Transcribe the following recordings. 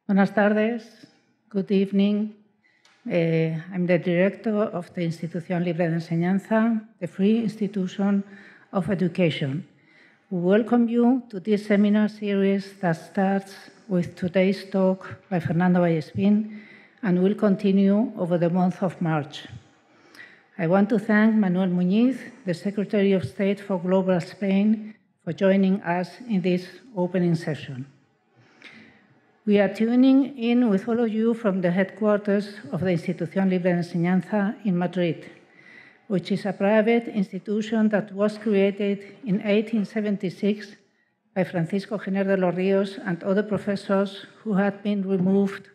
Buenas tardes. Good evening. I'm the director of the Institución Libre de Enseñanza, the Free Institution of Education. We welcome you to this seminar series that starts with today's talk by Fernando Vallespín and will continue over the month of March. I want to thank Manuel Muñiz, the Secretary of State for Global Spain, for joining us in this opening session. We are tuning in with all of you from the headquarters of the Institución Libre de Enseñanza in Madrid, which is a private institution that was created in 1876 by Francisco Giner de los Ríos and other professors who had been removed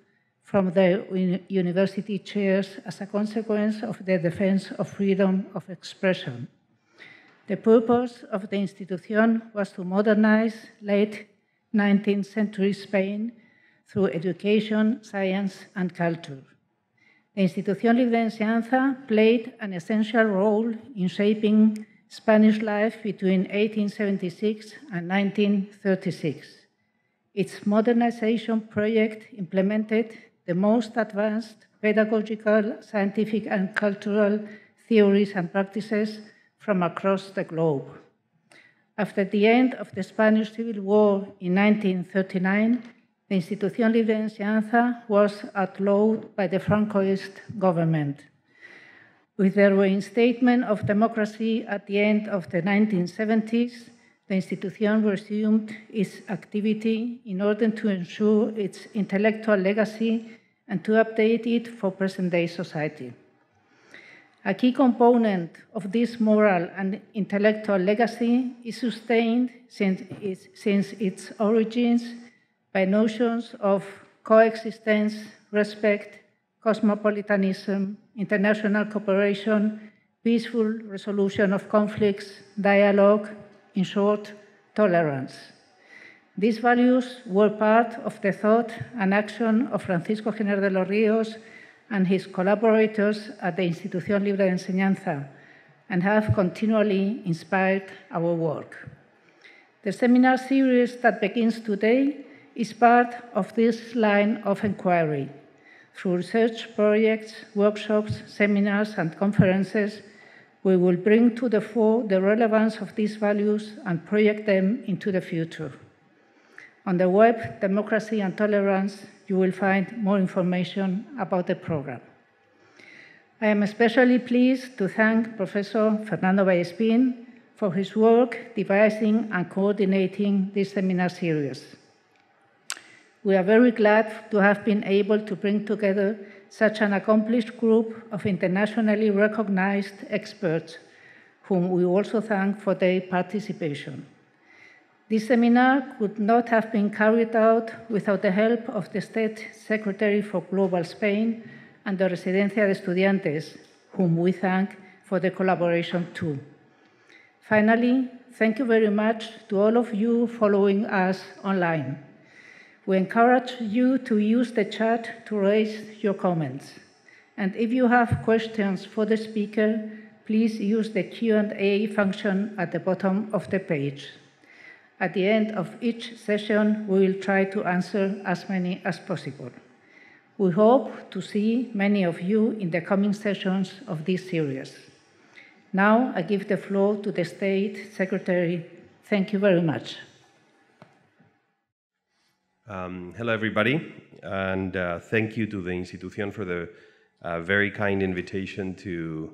from their university chairs as a consequence of the defense of freedom of expression. The purpose of the institution was to modernize late 19th century Spain through education, science, and culture. The Institución Libre de Enseñanza played an essential role in shaping Spanish life between 1876 and 1936. Its modernization project implemented the most advanced pedagogical, scientific, and cultural theories and practices from across the globe. After the end of the Spanish Civil War in 1939, the Institución Libre de Enseñanza was outlawed by the Francoist government. With the reinstatement of democracy at the end of the 1970s, the institution resumed its activity in order to ensure its intellectual legacy and to update it for present-day society. A key component of this moral and intellectual legacy is sustained since its origins by notions of coexistence, respect, cosmopolitanism, international cooperation, peaceful resolution of conflicts, dialogue, in short, tolerance. These values were part of the thought and action of Francisco Giner de los Ríos and his collaborators at the Institución Libre de Enseñanza and have continually inspired our work. The seminar series that begins today is part of this line of inquiry. Through research projects, workshops, seminars, and conferences, we will bring to the fore the relevance of these values and project them into the future. On the web, Democracy and Tolerance, you will find more information about the program. I am especially pleased to thank Professor Fernando Vallespín for his work devising and coordinating this seminar series. We are very glad to have been able to bring together such an accomplished group of internationally recognized experts, whom we also thank for their participation. This seminar could not have been carried out without the help of the State Secretary for Global Spain and the Residencia de Estudiantes, whom we thank for the collaboration too. Finally, thank you very much to all of you following us online. We encourage you to use the chat to raise your comments. And if you have questions for the speaker, please use the Q&A function at the bottom of the page. At the end of each session, we will try to answer as many as possible. We hope to see many of you in the coming sessions of this series. Now, I give the floor to the State Secretary. Thank you very much. Hello, everybody, and thank you to the Institución for the very kind invitation to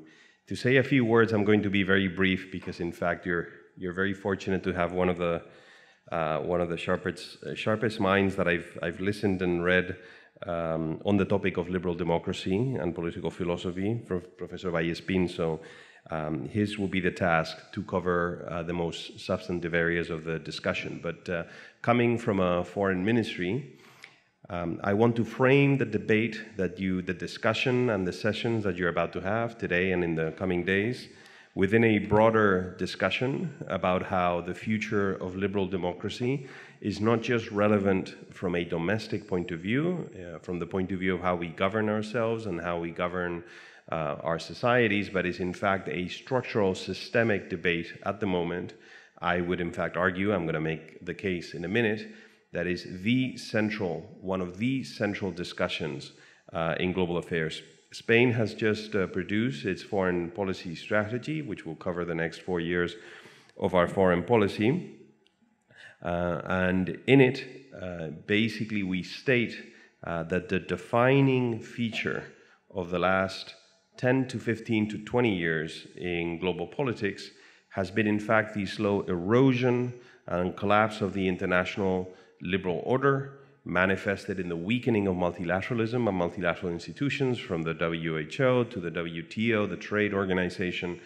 say a few words. I'm going to be very brief because, in fact, you're very fortunate to have one of the sharpest minds that I've listened and read on the topic of liberal democracy and political philosophy, Professor Vallespín. So his will be the task to cover the most substantive areas of the discussion. But coming from a foreign ministry, I want to frame the debate the discussion and the sessions that you're about to have today and in the coming days within a broader discussion about how the future of liberal democracy is not just relevant from a domestic point of view, from the point of view of how we govern ourselves and how we govern our societies, but is in fact a structural, systemic debate at the moment. I would in fact argue, I'm going to make the case in a minute, that is one of the central discussions in global affairs. Spain has just produced its foreign policy strategy, which will cover the next 4 years of our foreign policy. And in it, basically we state that the defining feature of the last 10 to 15 to 20 years in global politics has been, in fact, the slow erosion and collapse of the international liberal order, manifested in the weakening of multilateralism and multilateral institutions, from the WHO to the WTO, the trade organization,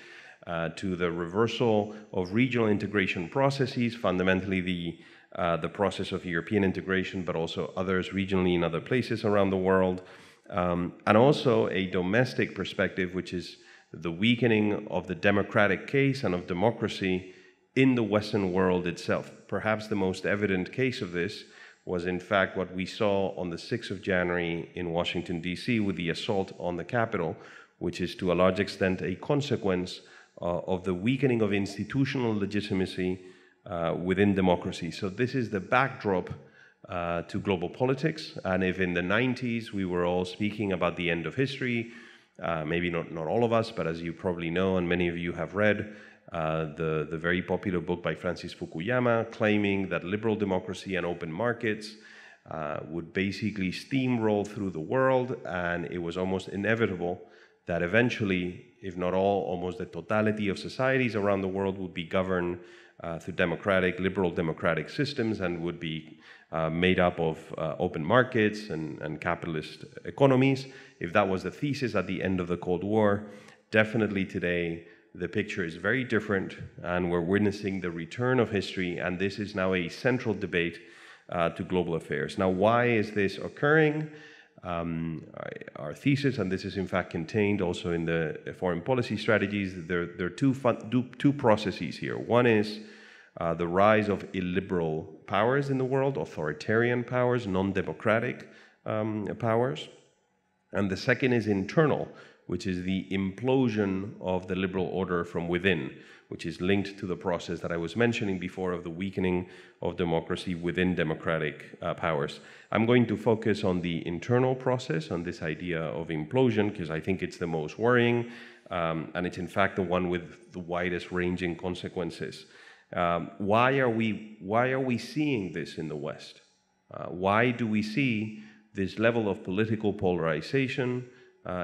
to the reversal of regional integration processes, fundamentally the process of European integration, but also others regionally in other places around the world, and also a domestic perspective, which is the weakening of the democratic case and of democracy in the Western world itself. Perhaps the most evident case of this was, in fact, what we saw on the 6th of January in Washington, D.C. with the assault on the Capitol, which is to a large extent a consequence of the weakening of institutional legitimacy within democracy. So this is the backdrop to global politics. And if in the 90s we were all speaking about the end of history, maybe not all of us, but as you probably know, and many of you have read, the very popular book by Francis Fukuyama, claiming that liberal democracy and open markets would basically steamroll through the world, and it was almost inevitable that eventually, if not all, almost the totality of societies around the world would be governed through liberal democratic systems, and would be made up of open markets and capitalist economies. If that was the thesis at the end of the Cold War, definitely today the picture is very different, and we're witnessing the return of history, and this is now a central debate to global affairs. Now, why is this occurring? Our thesis, and this is in fact contained also in the foreign policy strategies, there are two processes here. One is the rise of illiberal powers in the world, authoritarian powers, non-democratic powers. And the second is internal, which is the implosion of the liberal order from within, which is linked to the process that I was mentioning before of the weakening of democracy within democratic powers. I'm going to focus on the internal process, on this idea of implosion, because I think it's the most worrying, and it's in fact the one with the widest ranging consequences. Why are we seeing this in the West? Why do we see this level of political polarization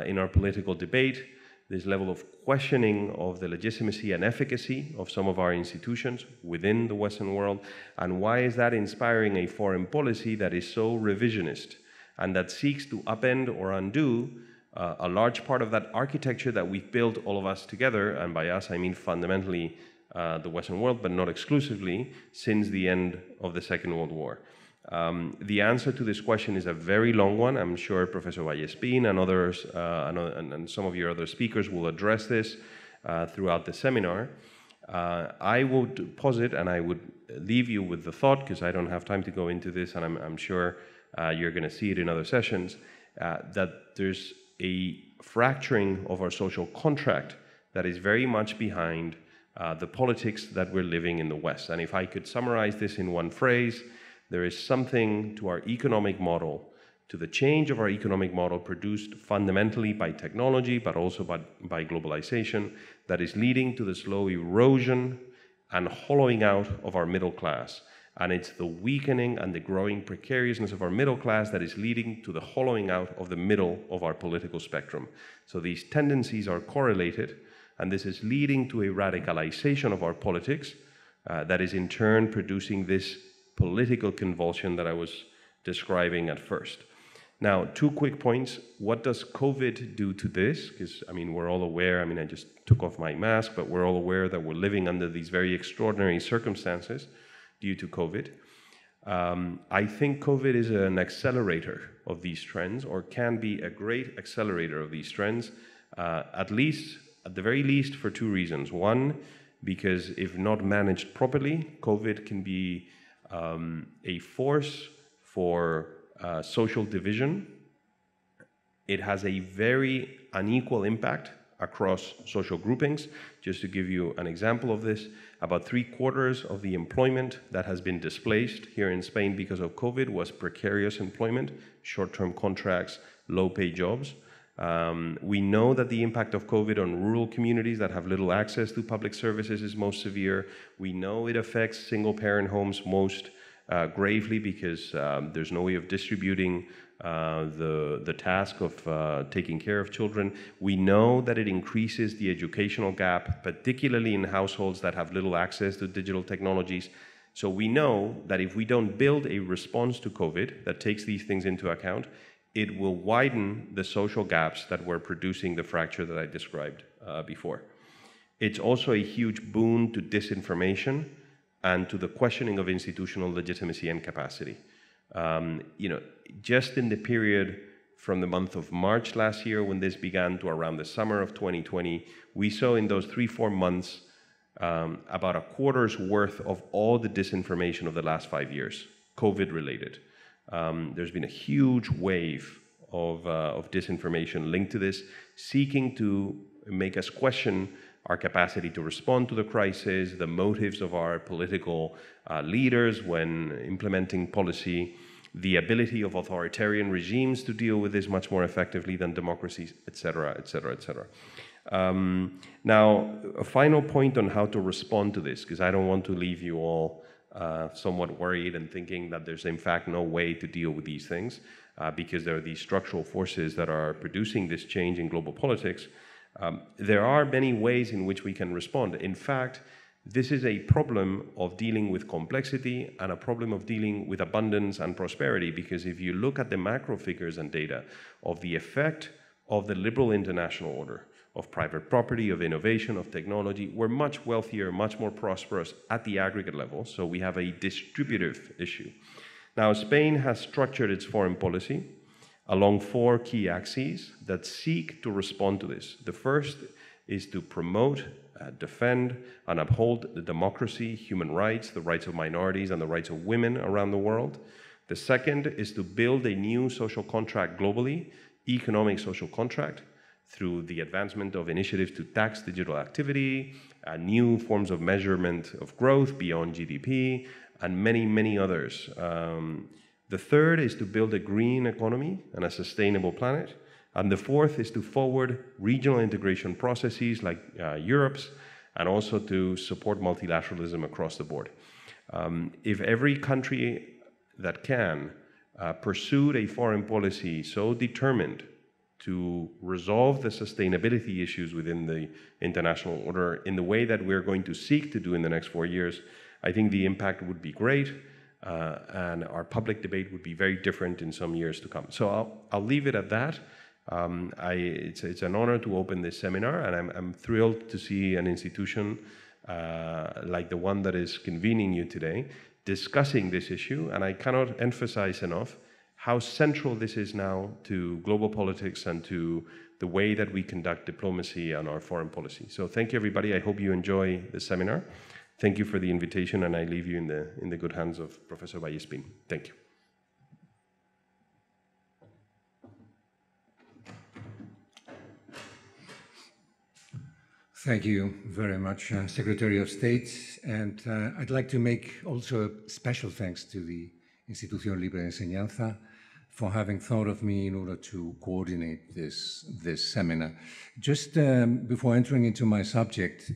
in our political debate, this level of questioning of the legitimacy and efficacy of some of our institutions within the Western world? And why is that inspiring a foreign policy that is so revisionist and that seeks to upend or undo a large part of that architecture that we've built, all of us together, and by us I mean fundamentally the Western world, but not exclusively, since the end of the Second World War? The answer to this question is a very long one. I'm sure Professor Vallespín and others, and some of your other speakers will address this throughout the seminar. I would posit, and I would leave you with the thought, because I don't have time to go into this, and I'm sure you're going to see it in other sessions, that there's a fracturing of our social contract that is very much behind the politics that we're living in the West. And if I could summarize this in one phrase, there is something to our economic model, to the change of our economic model produced fundamentally by technology, but also by globalization, that is leading to the slow erosion and hollowing out of our middle class. And it's the weakening and the growing precariousness of our middle class that is leading to the hollowing out of the middle of our political spectrum. So these tendencies are correlated, and this is leading to a radicalization of our politics that is in turn producing this political convulsion that I was describing at first. Now, 2 quick points. What does COVID do to this? Because, I mean, we're all aware, I mean, I just took off my mask, but we're all aware that we're living under these very extraordinary circumstances due to COVID. I think COVID is an accelerator of these trends, or can be a great accelerator of these trends, at the very least for 2 reasons. One, because if not managed properly, COVID can be a force for social division. It has a very unequal impact across social groupings. Just to give you an example of this, about 3/4 of the employment that has been displaced here in Spain because of COVID was precarious employment, short-term contracts, low-paid jobs. We know that the impact of COVID on rural communities that have little access to public services is most severe. We know it affects single-parent homes most gravely because there's no way of distributing the task of taking care of children. We know that it increases the educational gap, particularly in households that have little access to digital technologies. So we know that if we don't build a response to COVID that takes these things into account, it will widen the social gaps that were producing the fracture that I described before. It's also a huge boon to disinformation and to the questioning of institutional legitimacy and capacity. Just in the period from the month of March last year when this began to around the summer of 2020, we saw in those 3-4 months about a quarter's worth of all the disinformation of the last 5 years, COVID-related. There's been a huge wave of disinformation linked to this, seeking to make us question our capacity to respond to the crisis, the motives of our political leaders when implementing policy, the ability of authoritarian regimes to deal with this much more effectively than democracies, etc., etc., etc. Now, a final point on how to respond to this, because I don't want to leave you all somewhat worried and thinking that there's in fact no way to deal with these things, because there are these structural forces that are producing this change in global politics. There are many ways in which we can respond. In fact, this is a problem of dealing with complexity and a problem of dealing with abundance and prosperity, because if you look at the macro figures and data of the effect of the liberal international order, of private property, of innovation, of technology, we're much wealthier, much more prosperous at the aggregate level, so we have a distributive issue. Now, Spain has structured its foreign policy along 4 key axes that seek to respond to this. The first is to promote, defend, and uphold the democracy, human rights, the rights of minorities, and the rights of women around the world. The second is to build a new social contract globally, economic social contract, through the advancement of initiatives to tax digital activity, new forms of measurement of growth beyond GDP, and many, many others. The third is to build a green economy and a sustainable planet. And the fourth is to forward regional integration processes like Europe's, and also to support multilateralism across the board. If every country that can pursued a foreign policy so determined to resolve the sustainability issues within the international order in the way that we're going to seek to do in the next 4 years, I think the impact would be great, and our public debate would be very different in some years to come. So I'll leave it at that. It's an honor to open this seminar, and I'm thrilled to see an institution like the one that is convening you today discussing this issue, and I cannot emphasize enough how central this is now to global politics and to the way that we conduct diplomacy and our foreign policy. So thank you, everybody. I hope you enjoy the seminar. Thank you for the invitation, and I leave you in the good hands of Professor Vallespín. Thank you. Thank you very much, Secretary of State. And I'd like to make also a special thanks to the Institución Libre de Enseñanza for having thought of me in order to coordinate this seminar. Just before entering into my subject,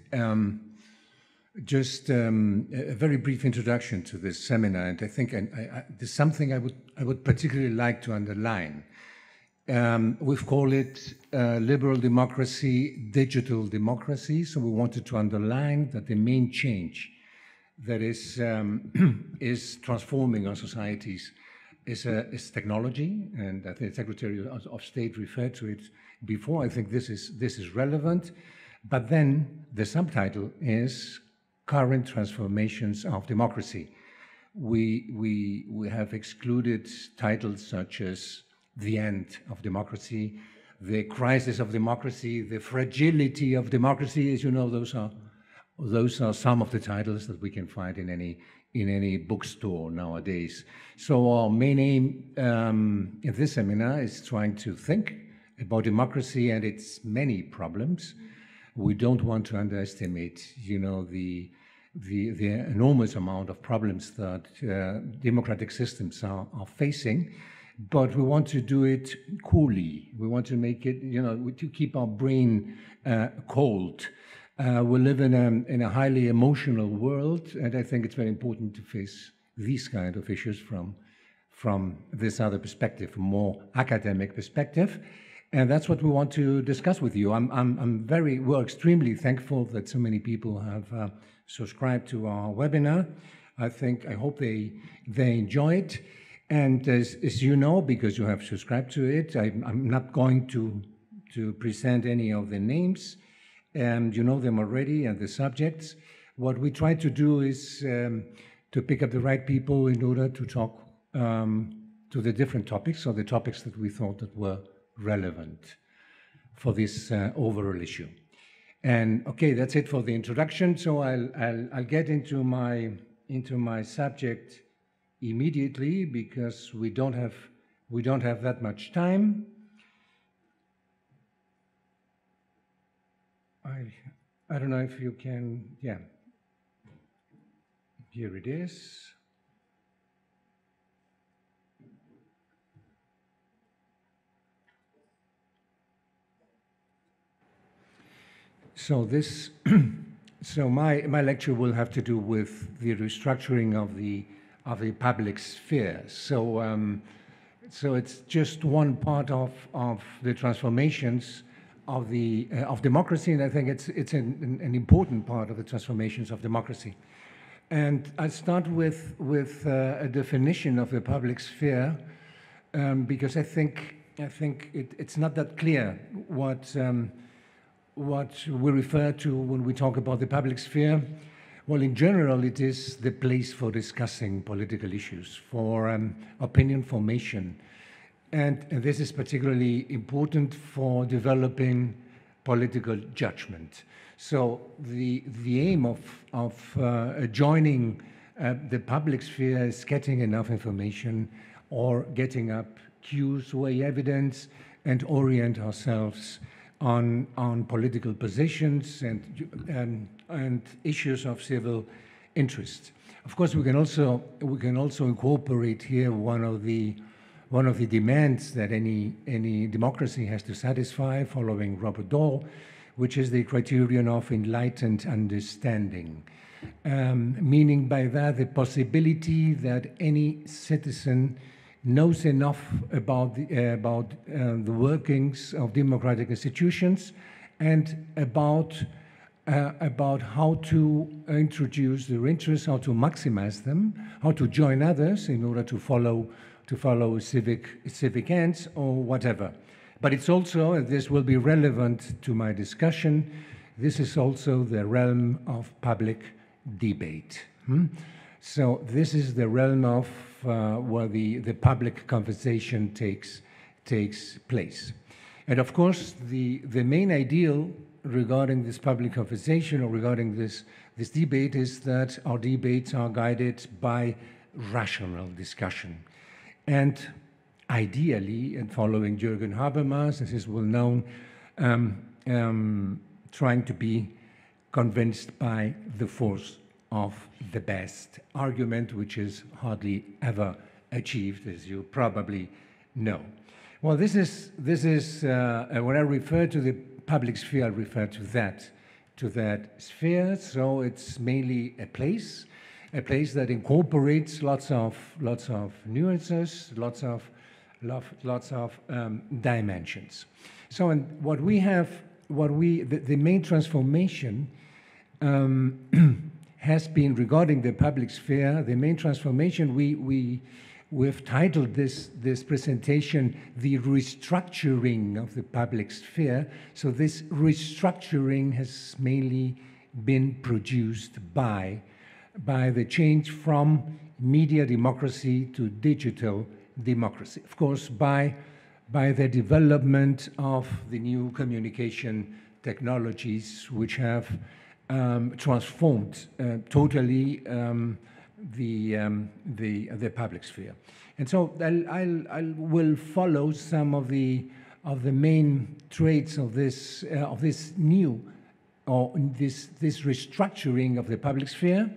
just a very brief introduction to this seminar, and I think there's something I would particularly like to underline. We've called it liberal democracy, digital democracy, so we wanted to underline that the main change that is transforming our societies is technology, and I think the Secretary of State referred to it before. I think this is relevant, but then the subtitle is current transformations of democracy. We have excluded titles such as the end of democracy, the crisis of democracy, the fragility of democracy. As you know, those are some of the titles that we can find in any bookstore nowadays. So our main aim in this seminar is trying to think about democracy and its many problems. We don't want to underestimate, the enormous amount of problems that democratic systems are facing, but we want to do it coolly. We want to make it, to keep our brain cold. We live in a highly emotional world, and I think it's very important to face these kind of issues from this other perspective, a more academic perspective. And that's what we want to discuss with you. We're extremely thankful that so many people have subscribed to our webinar. I hope they enjoy it. And as you know, because you have subscribed to it, I'm not going to present any of the names. You know them already and the subjects. What we try to do is to pick up the right people in order to talk to the different topics, or the topics that we thought that were relevant for this overall issue. And okay, that's it for the introduction. So I'll get into my subject immediately, because we don't have that much time. I don't know if you can, yeah. Here it is. So my lecture will have to do with the restructuring of the public sphere. So it's just one part of the transformations of democracy, and I think it's an important part of the transformations of democracy. And I'll start with a definition of the public sphere, because I think it's not that clear what we refer to when we talk about the public sphere. Well, in general, it is the place for discussing political issues, for opinion formation. And this is particularly important for developing political judgment. So the aim of joining the public sphere is getting enough information, or getting up cues, weigh evidence, and orient ourselves on political positions and issues of civil interest. Of course, we can also incorporate here one of the demands that any democracy has to satisfy, following Robert Dahl, which is the criterion of enlightened understanding, meaning by that the possibility that any citizen knows enough about the workings of democratic institutions, and about how to introduce their interests, how to maximize them, how to join others in order to follow civic ends or whatever. But it's also, and this will be relevant to my discussion, this is also the realm of public debate. So this is the realm of where the public conversation takes place. And of course, the main ideal regarding this public conversation, or regarding this debate, is that our debates are guided by rational discussion. And ideally, and following Jürgen Habermas, as is well known, trying to be convinced by the force of the best argument, which is hardly ever achieved, as you probably know. Well, this is when I refer to the public sphere, I refer to that sphere. So it's mainly a place that incorporates lots of nuances, lots of dimensions. So, and what we have, the main transformation has been regarding the public sphere. The main transformation, we've titled this presentation "The Restructuring of the Public Sphere." So this restructuring has mainly been produced by the change from media democracy to digital democracy. Of course, by the development of the new communication technologies, which have transformed totally the public sphere. And so I will follow some of the main traits of this new or this restructuring of the public sphere.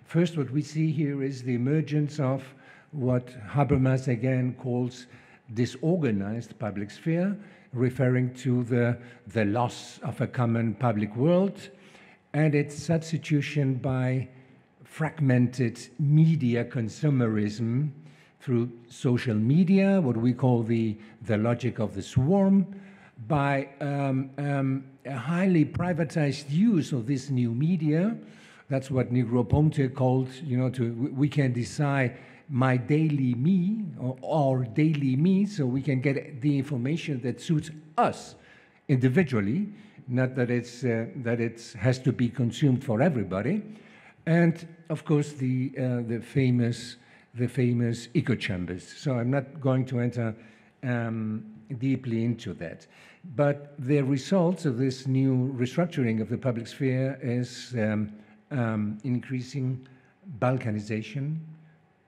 First, what we see here is the emergence of what Habermas again calls disorganized public sphere, referring to the loss of a common public world and its substitution by fragmented media consumerism through social media, what we call the logic of the swarm, by a highly privatized use of this new media. That's what Negroponte called, we can decide my daily me or daily me, so we can get the information that suits us individually, not that it has to be consumed for everybody. And of course, the famous echo chambers. So I'm not going to enter deeply into that. But the results of this new restructuring of the public sphere is increasing balkanization,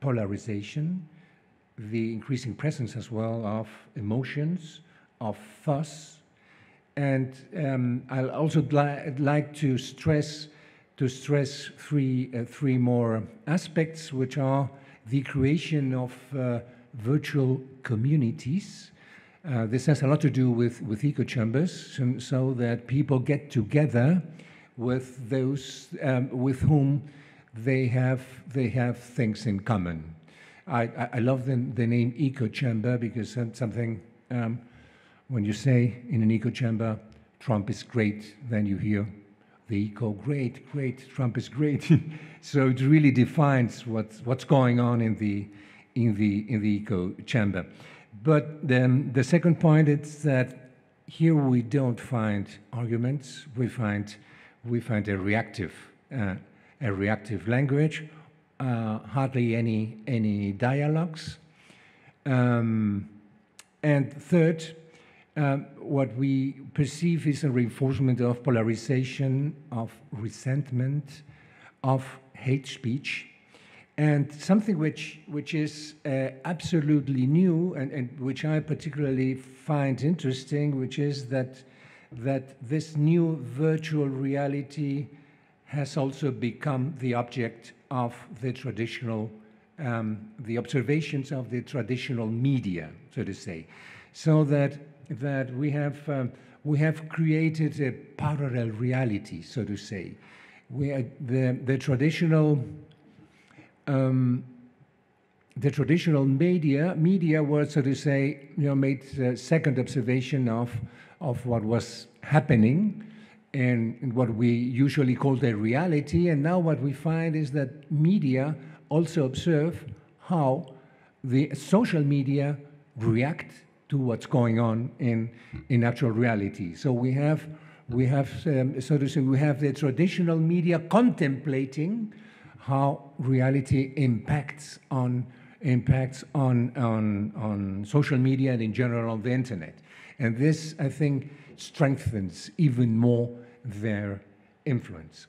polarization, the increasing presence as well of emotions, of fuss. And I'll also like to stress three more aspects, which are the creation of virtual communities. This has a lot to do with echo chambers, so that people get together with those with whom they have things in common. I love the name echo chamber, because that's something, when you say in an echo chamber, Trump is great, then you hear the echo, great, Trump is great. So it really defines what's going on in the echo chamber. But then the second point is that here we don't find arguments. We find a reactive language, hardly any dialogues. And third, what we perceive is a reinforcement of polarization, of resentment, of hate speech, and something which is absolutely new and which I particularly find interesting, which is that this new virtual reality has also become the object of the traditional, the observations of the traditional media, so to say, so that we have created a parallel reality, so to say. The traditional media was, so to say, made a second observation of what was happening in what we usually call the reality. And now what we find is that media also observe how the social media react to what's going on in actual reality. So we have so to say, we have the traditional media contemplating how reality impacts on social media and in general on the internet. And this, I think, strengthens even more their influence.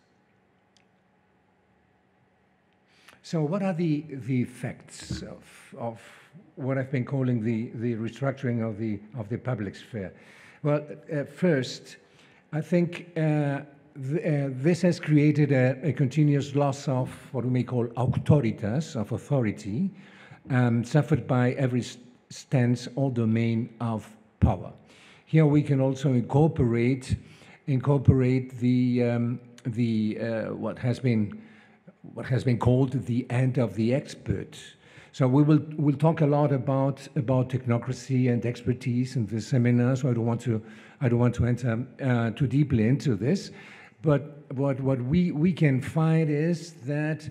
So what are the effects of what I've been calling the restructuring of the public sphere? Well, first, I think this has created a continuous loss of what we may call auctoritas, of authority, suffered by every stance or domain of power. Here we can also incorporate the what has been called the end of the expert. So we'll talk a lot about technocracy and expertise in this seminar. So I don't want to enter too deeply into this. But what we can find is that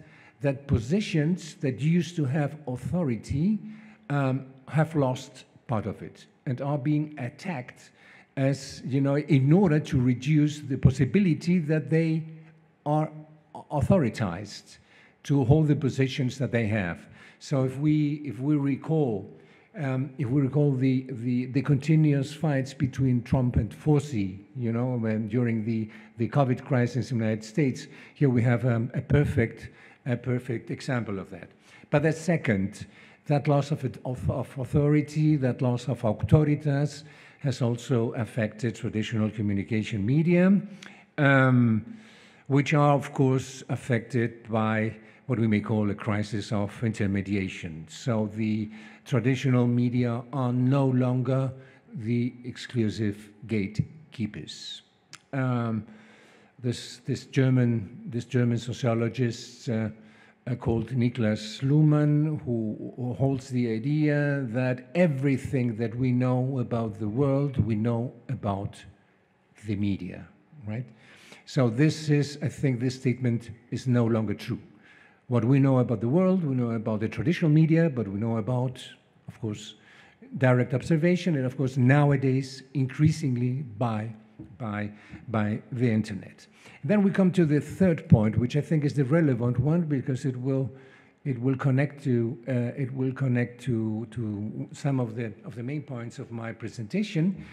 positions that used to have authority have lost part of it and are being attacked as, in order to reduce the possibility that they are authoritized to hold the positions that they have. So if we recall the continuous fights between Trump and Fauci, when during the COVID crisis in the United States, here we have a perfect example of that. But the second, that loss of authority, that loss of auctoritas, has also affected traditional communication media, which are, of course, affected by what we may call a crisis of intermediation. So the traditional media are no longer the exclusive gatekeepers. This German sociologist called Niklas Luhmann, who holds the idea that everything that we know about the world, we know about the media, right? So this is, I think this statement is no longer true. What we know about the world, we know about the traditional media, but we know about, of course, direct observation, and of course nowadays increasingly by the internet. Then we come to the third point, which I think is the relevant one because it will connect to some of the main points of my presentation,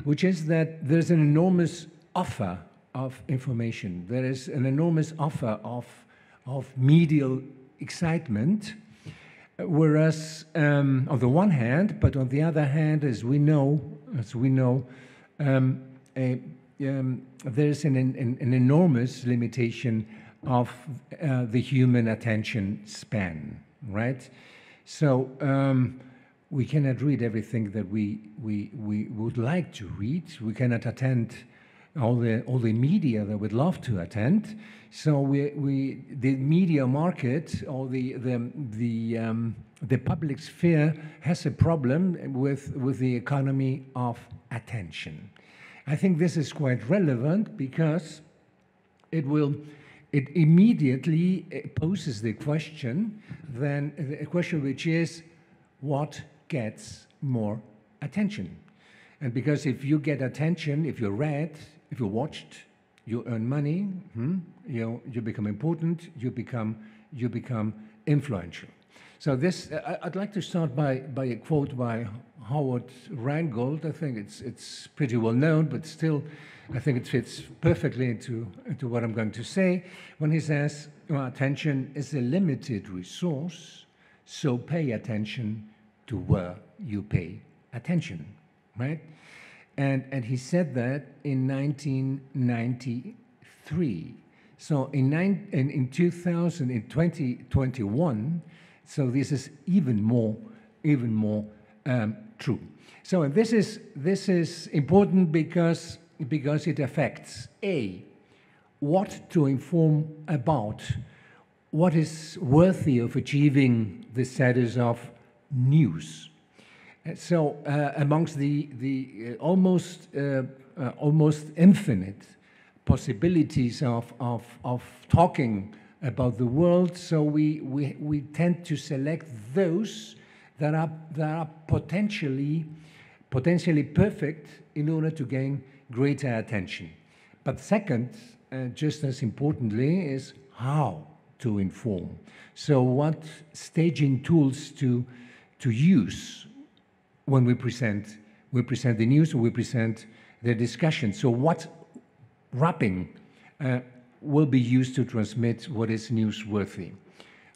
which is that there's an enormous offer of information. There is an enormous offer of medial excitement, whereas on the one hand, but on the other hand, as we know, there's an enormous limitation of the human attention span, right? So we cannot read everything that we would like to read. We cannot attend all the media that we'd love to attend. So the media market or the public sphere has a problem with the economy of attention. I think this is quite relevant because it immediately poses the question, then a question which is, what gets more attention? And because if you get attention, if you're read, if you're watched, you earn money, you become important, you become influential. So this, I'd like to start by a quote by Howard Rheingold. I think it's pretty well known, but still, I think it fits perfectly into what I'm going to say when he says, well, attention is a limited resource, so pay attention to where you pay attention, right? And he said that in 1993. So in 2021, so this is even more true. So this is important because it affects what to inform about, what is worthy of achieving the status of news. So amongst the almost infinite possibilities of talking about the world, so we tend to select those that are potentially perfect in order to gain greater attention. But second, just as importantly, is how to inform. So what staging tools to use when we present the news or we present the discussion. So what wrapping will be used to transmit what is newsworthy.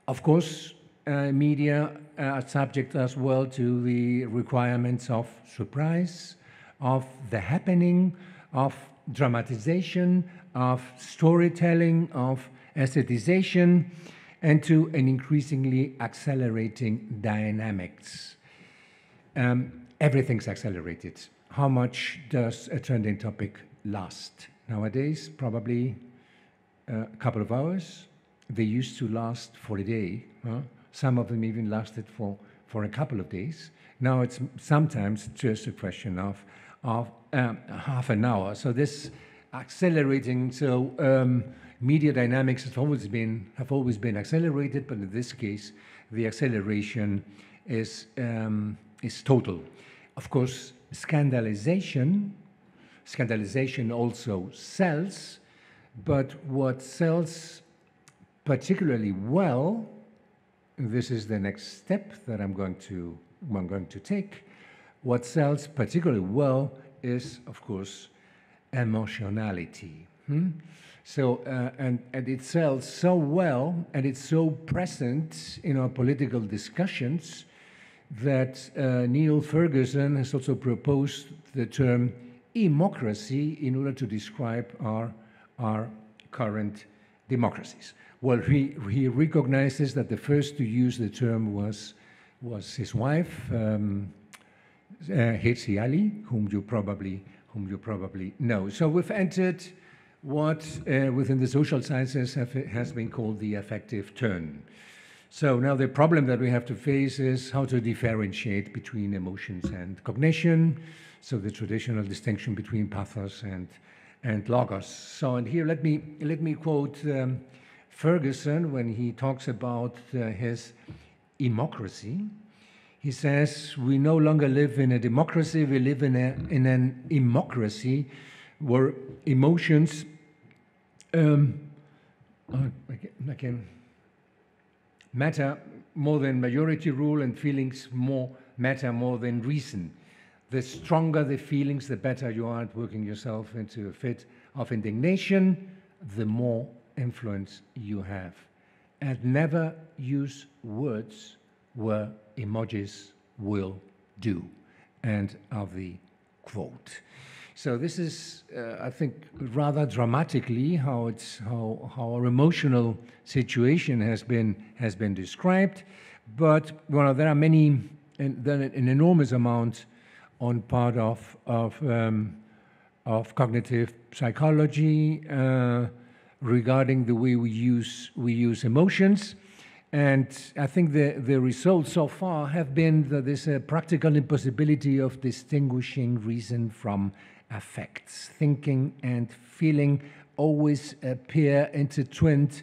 Of course, media are subject as well to the requirements of surprise, of the happening, of dramatization, of storytelling, of aestheticization, and to an increasingly accelerating dynamics. Everything's accelerated. How much does a trending topic last? Nowadays, probably a couple of hours. They used to last for a day. Some of them even lasted for a couple of days. Now it's sometimes just a question of half an hour. So this accelerating, media dynamics have always been accelerated, but in this case, the acceleration is total. Of course, scandalization also sells, but what sells particularly well, this is the next step that I'm going to take. What sells particularly well is, of course, emotionality. So, and it sells so well, and it's so present in our political discussions that Neil Ferguson has also proposed the term democracy in order to describe our current democracies. Well, he recognizes that the first to use the term was his wife, Hirsi Ali, whom you probably know. So we've entered what within the social sciences has been called the affective turn. So now the problem that we have to face is how to differentiate between emotions and cognition. So the traditional distinction between pathos and logos. So and here let me quote Ferguson when he talks about his democracy. He says, "We no longer live in a democracy, we live in an immocracy where emotions matter more than majority rule and feelings matter more than reason. The stronger the feelings, the better you are at working yourself into a fit of indignation, the more influence you have. And never use words where emojis will do." End of the quote. So this is, I think, rather dramatically how our emotional situation has been described. But well, there are many, and then an enormous amount on part of cognitive psychology regarding the way we use emotions. And I think the results so far have been that there's a practical impossibility of distinguishing reason from affects. Thinking and feeling always appear intertwined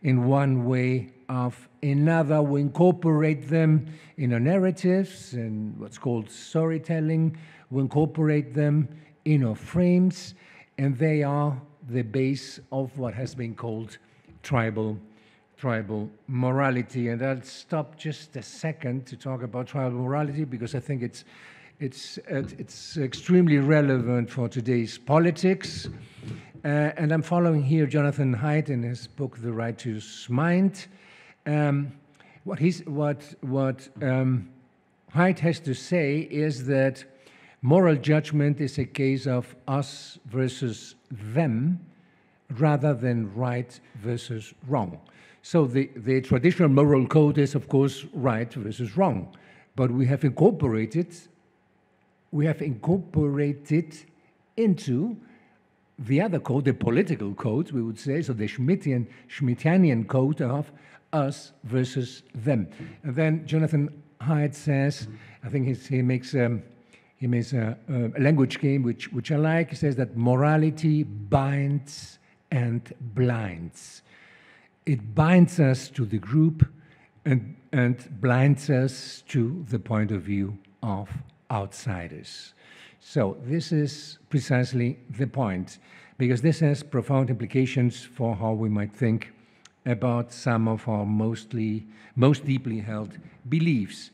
in one way or another. We incorporate them in our narratives and what's called storytelling. We incorporate them in our frames, and they are the base of what has been called tribal morality. And I'll stop just a second to talk about tribal morality because I think it's extremely relevant for today's politics. And I'm following here Jonathan Haidt in his book, The Righteous Mind. What Haidt has to say is that moral judgment is a case of us versus them rather than right versus wrong. So the traditional moral code is, of course, right versus wrong. But we have incorporated into the other code, the political code, we would say, so the Schmittianian code of us versus them. And then Jonathan Haidt says, I think he makes a language game which I like. He says that morality binds and blinds. It binds us to the group and blinds us to the point of view of outsiders. So this is precisely the point, because this has profound implications for how we might think about some of our most deeply held beliefs.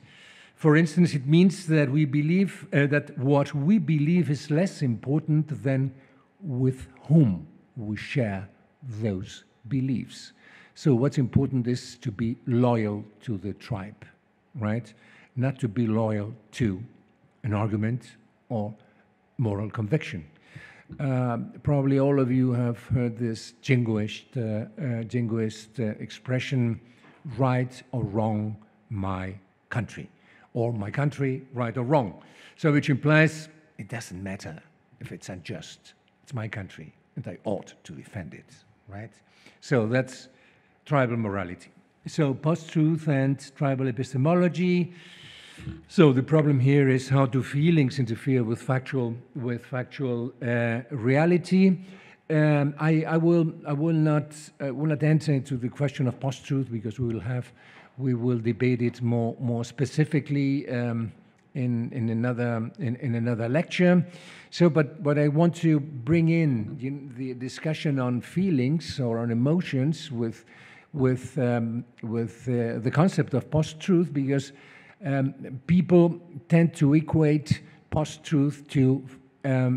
For instance, it means that we believe that what we believe is less important than with whom we share those beliefs. So what's important is to be loyal to the tribe, right? Not to be loyal to an argument or moral conviction. Probably all of you have heard this jingoist expression, right or wrong, my country. Or my country, right or wrong. So which implies it doesn't matter if it's unjust. It's my country and I ought to defend it, right? So that's tribal morality. So post-truth and tribal epistemology. So the problem here is how do feelings interfere with factual reality. I will not enter into the question of post-truth because we will debate it more specifically in another lecture. So, but I want to bring in the discussion on feelings or on emotions with the concept of post-truth, because people tend to equate post-truth to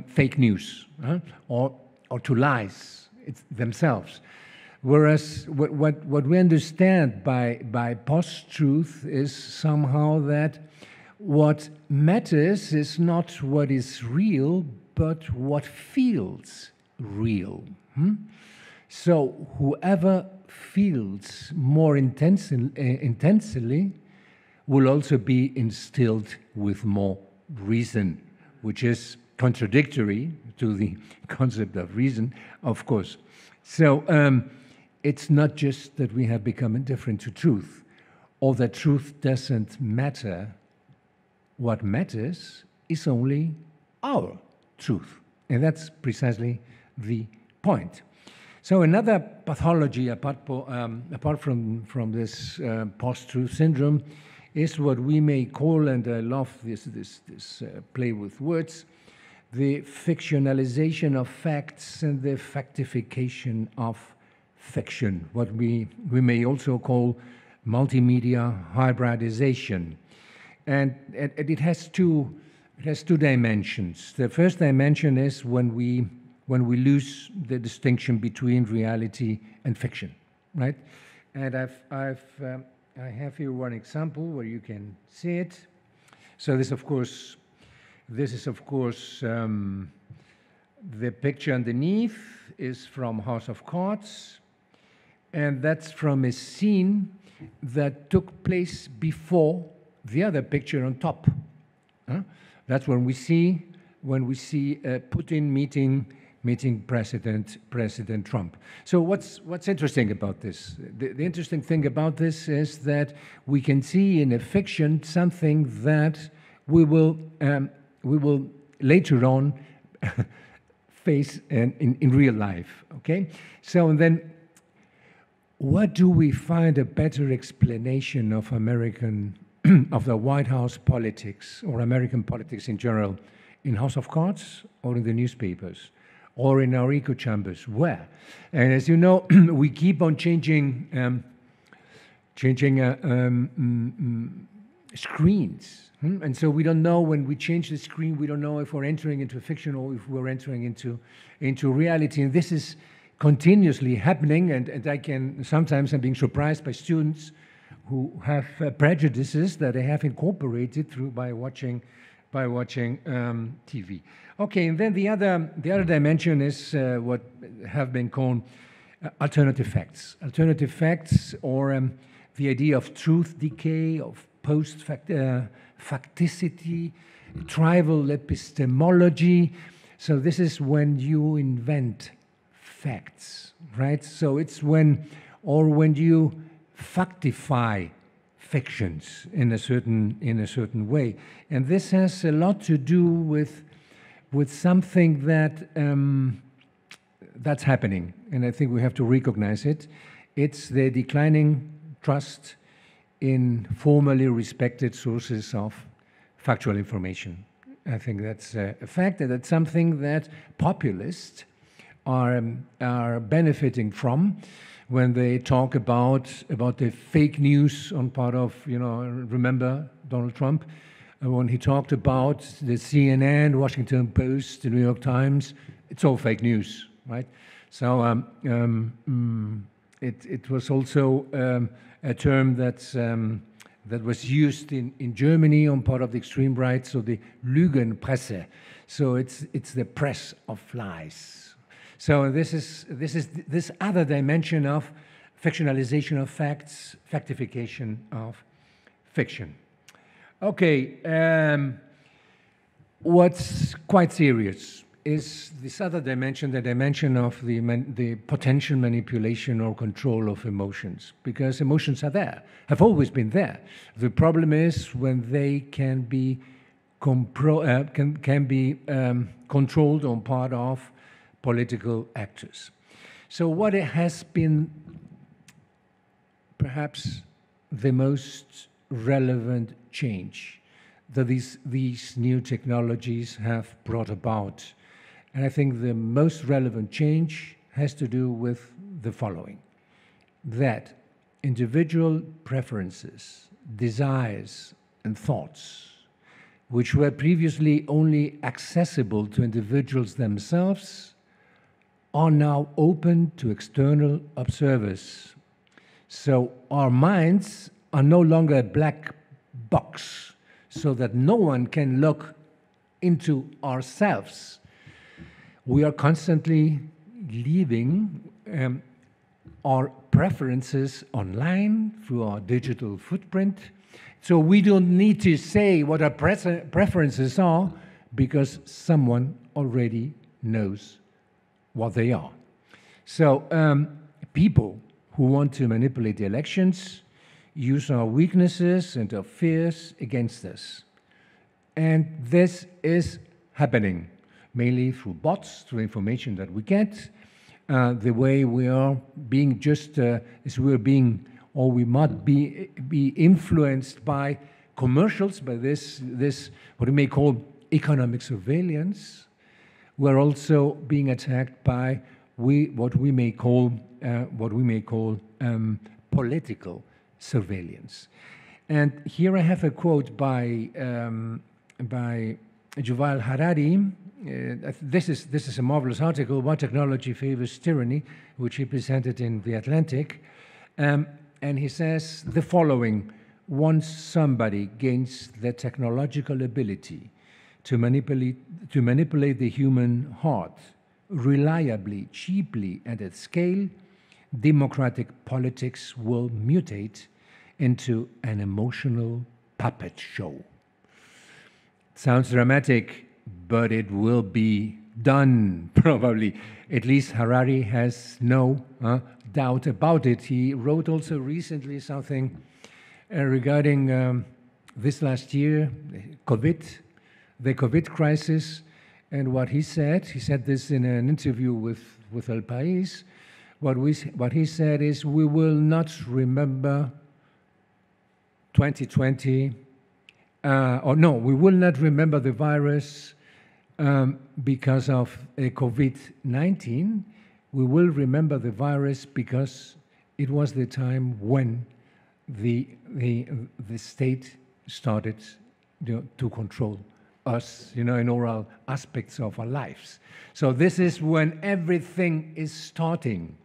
fake news or to lies themselves. Whereas what we understand by post-truth is somehow that What matters is not what is real, but what feels real. So whoever feels more intensely will also be instilled with more reason, which is contradictory to the concept of reason, of course. So it's not just that we have become indifferent to truth, or that truth doesn't matter. What matters is only our truth. And that's precisely the point. So another pathology, apart from this post-truth syndrome, is what we may call, and I love this play with words, the fictionalization of facts and the factification of fiction, what we may also call multimedia hybridization. And it has two dimensions. The first dimension is when we lose the distinction between reality and fiction, right? And I have here one example where you can see it. So this is of course the picture underneath is from House of Cards, and that's from a scene that took place before the other picture on top. That's when we see Putin meeting President Trump. So what's interesting about this? The interesting thing about this is that we can see in a fiction something that we will later on face in real life. Okay. So and then, what do we find a better explanation of of the White House politics or American politics in general, in House of Cards or in the newspapers or in our echo chambers? Where? And as you know, we keep on changing screens. And so we don't know when we change the screen, we don't know if we're entering into fiction or if we're entering into reality. And this is continuously happening, and sometimes I'm being surprised by students who have prejudices that they have incorporated by watching TV. Okay, and then the other dimension is what have been called alternative facts. Alternative facts, or the idea of truth decay, of post-facticity, tribal epistemology. So this is when you invent facts, right? So it's when you factify fictions in a certain way, and this has a lot to do with something that's happening, and I think we have to recognize it. It's the declining trust in formally respected sources of factual information. I think that's a fact, and that's something that populists are benefiting from when they talk about the fake news on part of, remember Donald Trump, when he talked about the CNN, Washington Post, the New York Times, it's all fake news, right? So it was also a term that was used in Germany on part of the extreme right, so the Lügenpresse. So it's the press of lies. So this is this other dimension of fictionalization of facts, factification of fiction. Okay, what's quite serious is this other dimension, the dimension of the potential manipulation or control of emotions, because emotions are there, have always been there. The problem is when they can be controlled on part of political actors. So what has been perhaps the most relevant change that these new technologies have brought about? And I think the most relevant change has to do with the following: that individual preferences, desires, and thoughts, which were previously only accessible to individuals themselves, are now open to external observers. So our minds are no longer a black box so that no one can look into ourselves. We are constantly leaving our preferences online through our digital footprint. So we don't need to say what our preferences are because someone already knows what they are. So people who want to manipulate the elections use our weaknesses and our fears against us. And this is happening mainly through bots, through information that we get, the way we are being just, as we're being, or we might be influenced by commercials, by this what we may call economic surveillance. We're also being attacked by what we may call political surveillance. And here I have a quote by Yuval Harari. This is a marvelous article, Why Technology Favors Tyranny, which he presented in The Atlantic. And he says the following: once somebody gains the technological ability to manipulate the human heart reliably, cheaply, and at scale, democratic politics will mutate into an emotional puppet show. Sounds dramatic, but it will be done, probably. At least Harari has no doubt about it. He wrote also recently something regarding this last year, the COVID crisis, and what he said this in an interview with El País. What he said is, we will not remember 2020, we will not remember the virus because of COVID-19. We will remember the virus because it was the time when the state started to control us, in all aspects of our lives. So this is when everything is starting.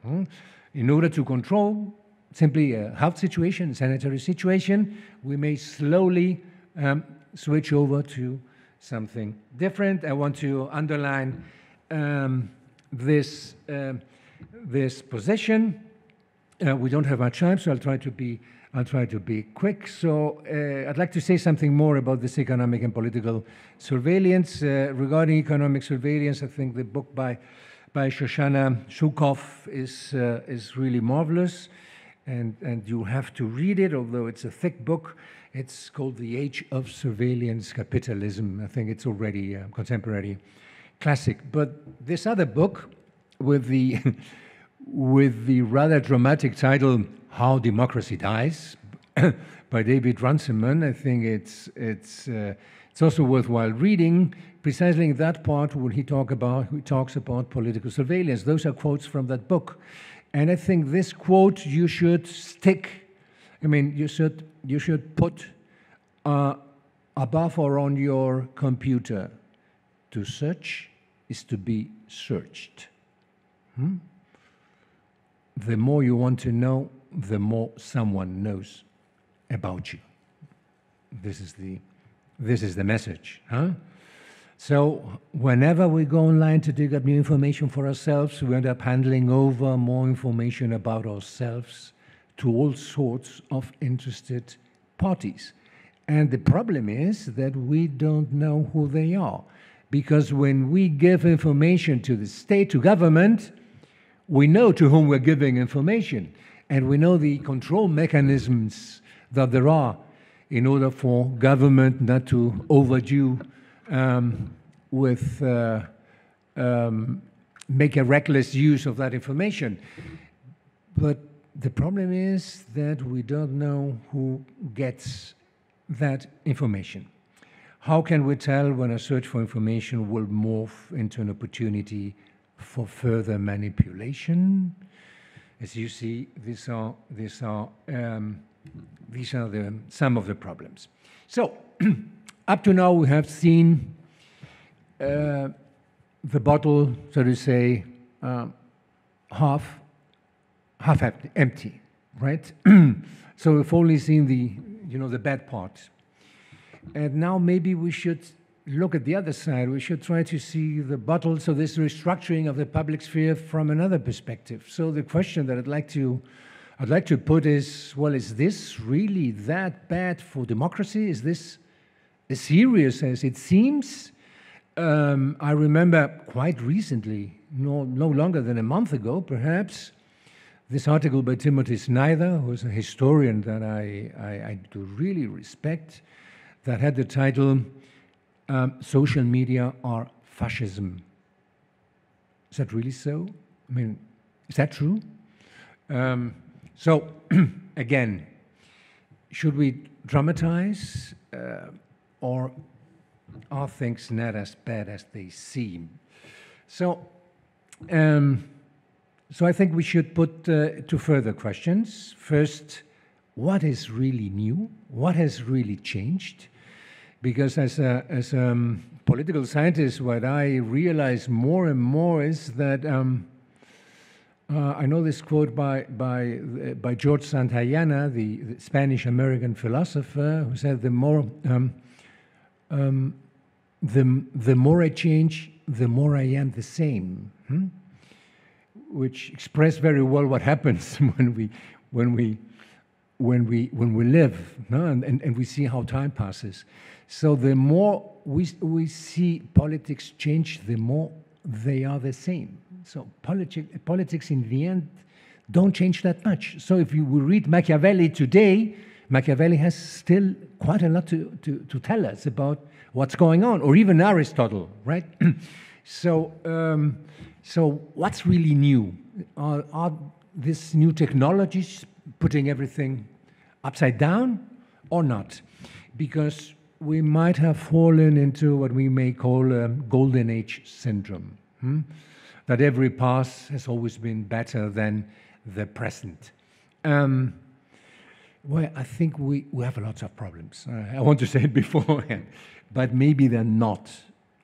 In order to control simply a health situation, sanitary situation, we may slowly switch over to something different. I want to underline this position. We don't have much time, so I'll try to be quick. So I'd like to say something more about this economic and political surveillance. Regarding economic surveillance, I think the book by Shoshana Zuboff is really marvelous, and you have to read it, although it's a thick book. It's called The Age of Surveillance Capitalism. I think it's already a contemporary classic. But this other book with the rather dramatic title, How Democracy Dies, by David Runciman, I think it's also worthwhile reading, precisely in that part where he talks about political surveillance. Those are quotes from that book. And I think this quote you should stick, you should put above or on your computer. To search is to be searched. The more you want to know, the more someone knows about you. This is the message. So whenever we go online to dig up new information for ourselves, we end up handing over more information about ourselves to all sorts of interested parties. And the problem is that we don't know who they are. Because when we give information to the state, to government, we know to whom we're giving information. And we know the control mechanisms that there are in order for government not to overdo make a reckless use of that information. But the problem is that we don't know who gets that information. How can we tell when a search for information will morph into an opportunity for further manipulation? As you see, these are some of the problems. So, up to now, we have seen the bottle, so to say, half empty, right? So we've only seen the bad part. And now maybe we should look at the other side. We should try to see the bottle, so this restructuring of the public sphere from another perspective. So the question that I'd like to put is, well, is this really that bad for democracy? Is this as serious as it seems? I remember quite recently, no longer than a month ago, perhaps, this article by Timothy Snyder, who is a historian that I do really respect, that had the title, Social Media Are Fascism. Is that really so? I mean, is that true? So, again, should we dramatize or are things not as bad as they seem? So, so I think we should put two further questions. First, what is really new? What has really changed? Because as a political scientist, what I realize more and more is that I know this quote by George Santayana, the Spanish-American philosopher, who said, the more I change, the more I am the same. Which express very well what happens when we live, no? and we see how time passes. So the more we see politics change, the more they are the same. So politics in the end don't change that much. So if you read Machiavelli today, Machiavelli has still quite a lot to tell us about what's going on, or even Aristotle, right? So what's really new? Are these new technologies putting everything upside down or not? Because we might have fallen into what we may call a golden age syndrome, that every past has always been better than the present. Well, I think we have lots of problems. I want to say it beforehand, but maybe they're not.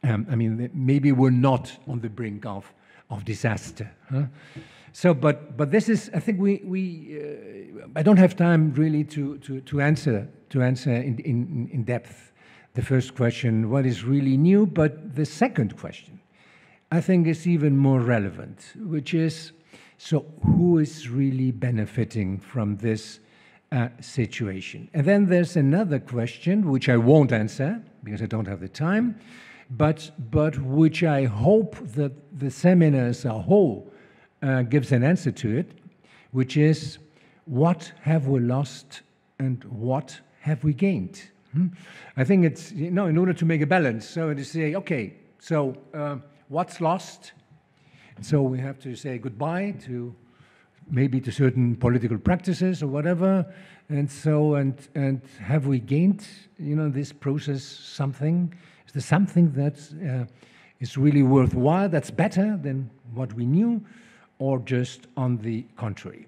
I mean, maybe we're not on the brink of disaster. So, but this is, I think I don't have time really to answer in depth the first question, what is really new, but the second question, I think is even more relevant, which is, so who is really benefiting from this situation? And then there's another question, which I won't answer because I don't have the time, but which I hope that the seminar as a whole gives an answer to it, which is, what have we lost and what have we gained? I think it's, in order to make a balance, so to say, okay, so what's lost? So we have to say goodbye to maybe to certain political practices or whatever, and so, and have we gained, this process something? Is there something that is really worthwhile, that's better than what we knew, or just on the contrary?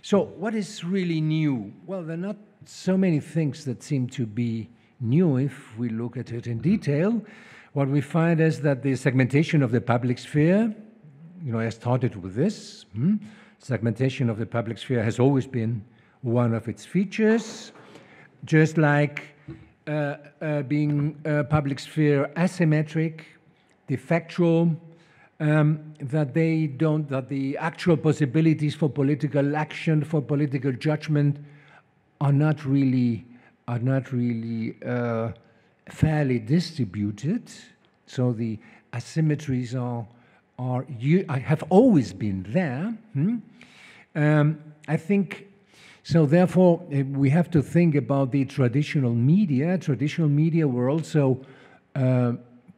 So what is really new? Well, there are not so many things that seem to be new if we look at it in detail. What we find is that the segmentation of the public sphere, I started with this. Segmentation of the public sphere has always been one of its features, just like being a public sphere asymmetric, defectual, that the actual possibilities for political action, for political judgment are not really fairly distributed. So the asymmetries have always been there. I think, so therefore we have to think about the traditional media. Traditional media were also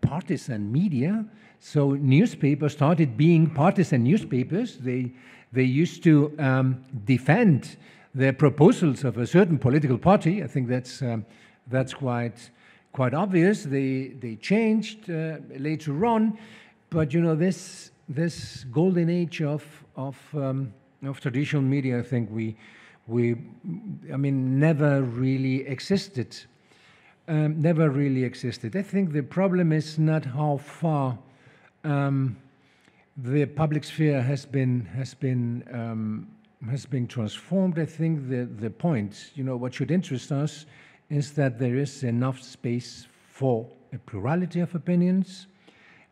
partisan media. So newspapers started being partisan newspapers. They used to defend the proposals of a certain political party. I think that's quite obvious. They changed later on, but this golden age of traditional media, I think never really existed. Never really existed. I think the problem is not how far the public sphere has been transformed. I think the point, what should interest us is that there is enough space for a plurality of opinions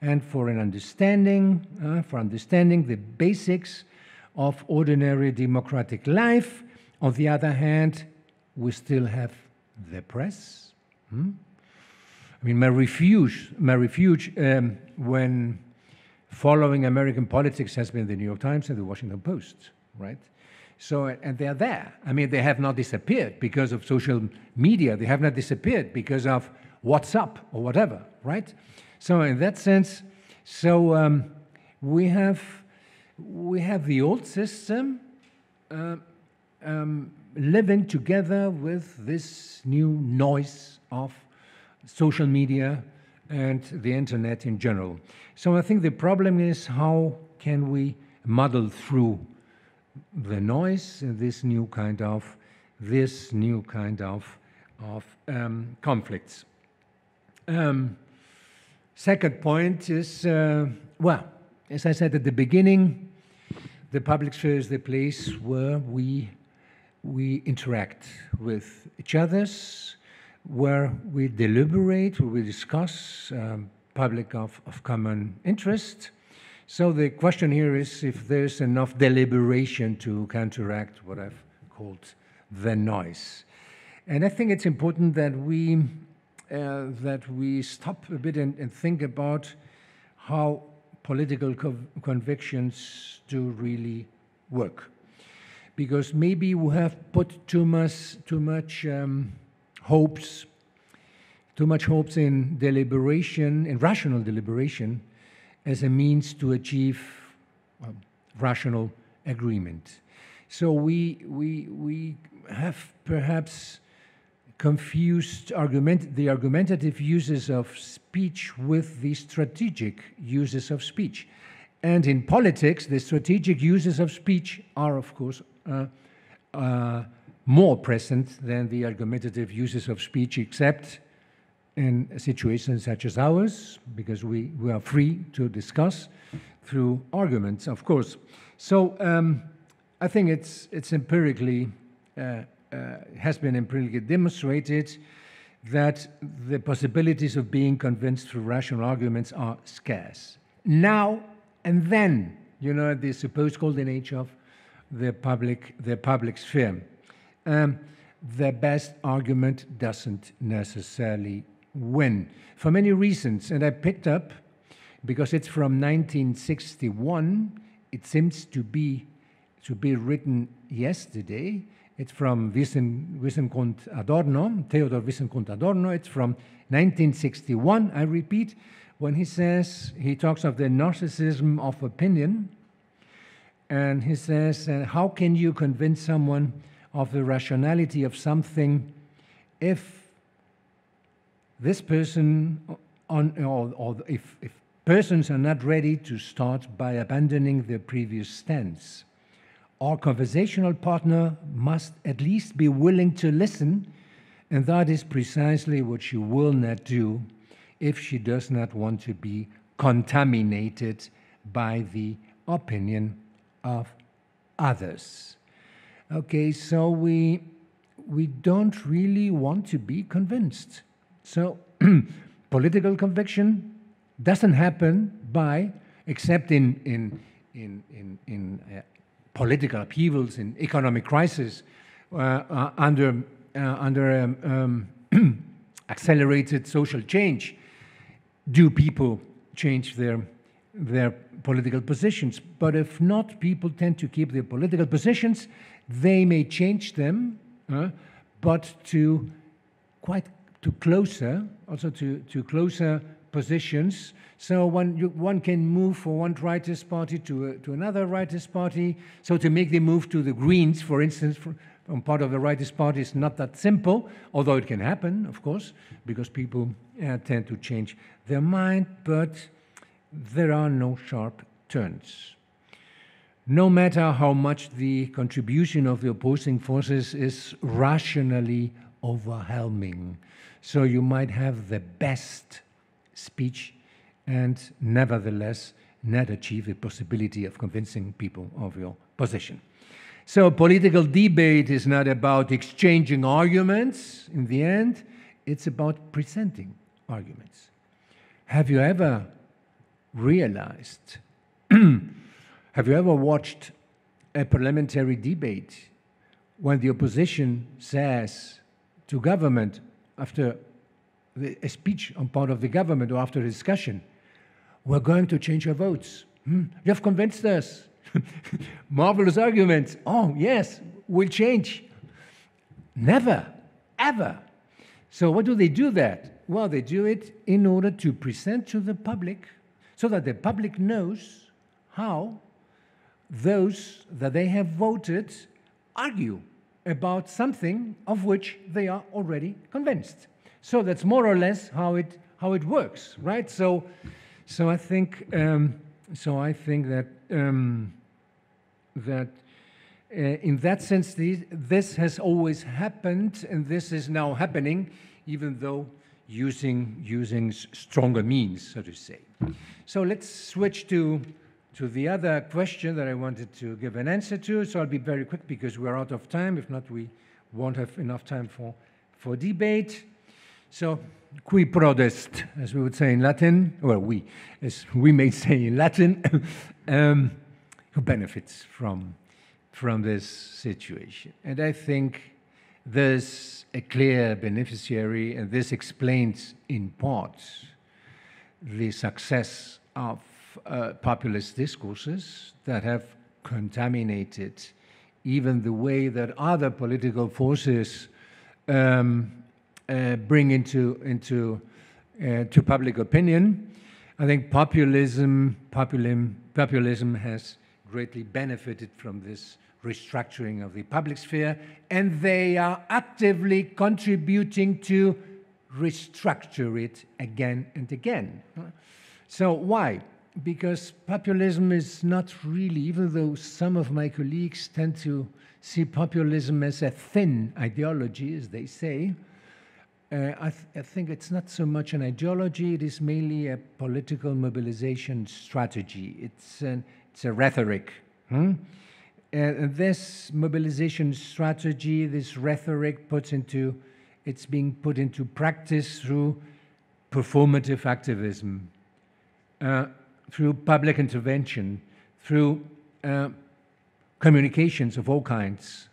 and for understanding the basics of ordinary democratic life. On the other hand, we still have the press. I mean, my refuge when following American politics has been the New York Times and the Washington Post, right? So, and they're there. I mean, they have not disappeared because of social media. They have not disappeared because of WhatsApp or whatever, right? So in that sense, we have the old system living together with this new noise of social media and the internet in general. So I think the problem is, how can we muddle through the noise and this new kind of conflicts? Second point is, well, as I said at the beginning, the public sphere is the place where we interact with each other, where we deliberate, where we discuss public of common interest. So the question here is if there's enough deliberation to counteract what I've called the noise. And I think it's important that we stop a bit and think about how political convictions do really work. Because maybe we have put too much hopes in deliberation, in rational deliberation, as a means to achieve rational agreement. So we have perhaps confused the argumentative uses of speech with the strategic uses of speech. And in politics, the strategic uses of speech are, of course, more present than the argumentative uses of speech, except in situations such as ours, because we are free to discuss through arguments, of course. So I think it's empirically, has been empirically demonstrated that the possibilities of being convinced through rational arguments are scarce. Now and then, you know, the supposed golden age of the public sphere. The best argument doesn't necessarily win for many reasons, and I picked up, because it's from 1961, it seems to be written yesterday. It's from Theodor Wissengrund Adorno. It's from 1961, I repeat, when he talks of the narcissism of opinion, and he says, how can you convince someone of the rationality of something if this person, if persons are not ready to start by abandoning their previous stance? Our conversational partner must at least be willing to listen, and that is precisely what she will not do if she does not want to be contaminated by the opinion of others. Okay, so we don't really want to be convinced. So political conviction doesn't happen except in political upheavals, in economic crisis, under accelerated social change. Do people change their political positions? But if not, people tend to keep their political positions. They may change them, but to closer positions. So one can move from one rightist party to another rightist party. So to make the move to the Greens, for instance, from part of the rightist party is not that simple, although it can happen, of course, because people tend to change their mind, but there are no sharp turns. No matter how much the contribution of the opposing forces is rationally overwhelming. So you might have the best speech and nevertheless not achieve the possibility of convincing people of your position. So political debate is not about exchanging arguments in the end, it's about presenting arguments. Have you ever realized, have you ever watched a parliamentary debate when the opposition says to government after a speech on part of the government or after a discussion, we're going to change our votes. You have convinced us. Marvelous arguments. Oh, yes, we'll change. Never, ever. So what do they do that? Well, they do it in order to present to the public so that the public knows how those that they have voted argue about something of which they are already convinced. So that's more or less how it works, right? So I think that in that sense, this has always happened, and this is now happening, even though using stronger means, so to say. So let's switch to the other question that I wanted to give an answer to. So I'll be very quick because we're out of time. If not, we won't have enough time for debate. So, qui prodest, as we would say in Latin, well, as we may say in Latin, who benefits from this situation? And I think there's a clear beneficiary, and this explains in part the success of populist discourses that have contaminated even the way that other political forces bring into public opinion. I think populism has greatly benefited from this restructuring of the public sphere, and they are actively contributing to restructure it again and again. So why? Because populism is not really, even though some of my colleagues tend to see populism as a thin ideology, as they say, I think it's not so much an ideology, it is mainly a political mobilization strategy. It's a rhetoric. This mobilization strategy, this rhetoric it's being put into practice through performative activism, through public intervention, through communications of all kinds,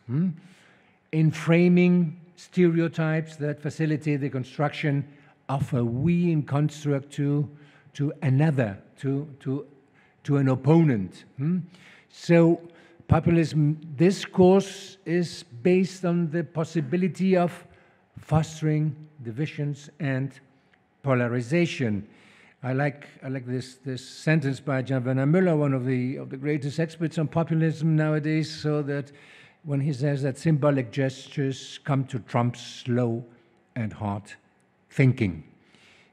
in framing stereotypes that facilitate the construction of a we in construct to another, to an opponent. So populism discourse is based on the possibility of fostering divisions and polarization. I like this sentence by Jan Werner Müller, one of the greatest experts on populism nowadays, so that when he says that symbolic gestures come to trump slow and hard thinking.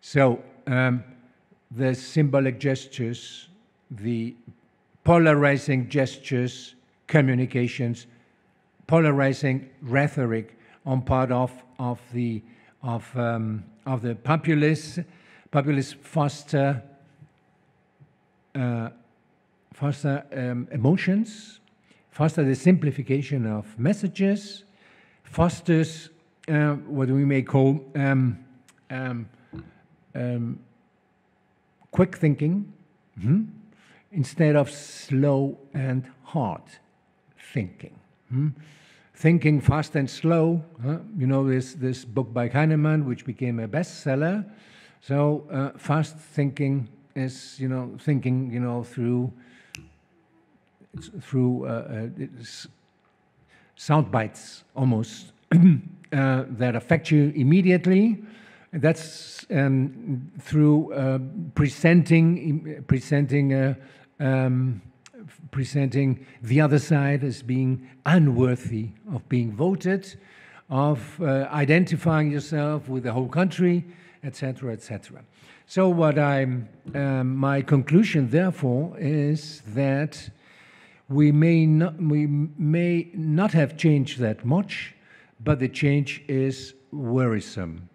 So the symbolic gestures, the polarizing gestures, communications, polarizing rhetoric on part of the populists foster emotions, foster the simplification of messages, fosters what we may call quick thinking instead of slow and hard thinking. Thinking fast and slow, you know this book by Kahneman, which became a bestseller. So fast thinking is, thinking, through sound bites almost that affect you immediately. That's through presenting the other side as being unworthy of being voted, of identifying yourself with the whole country, etc., etc. So my conclusion, therefore, is that we may not have changed that much, but the change is worrisome,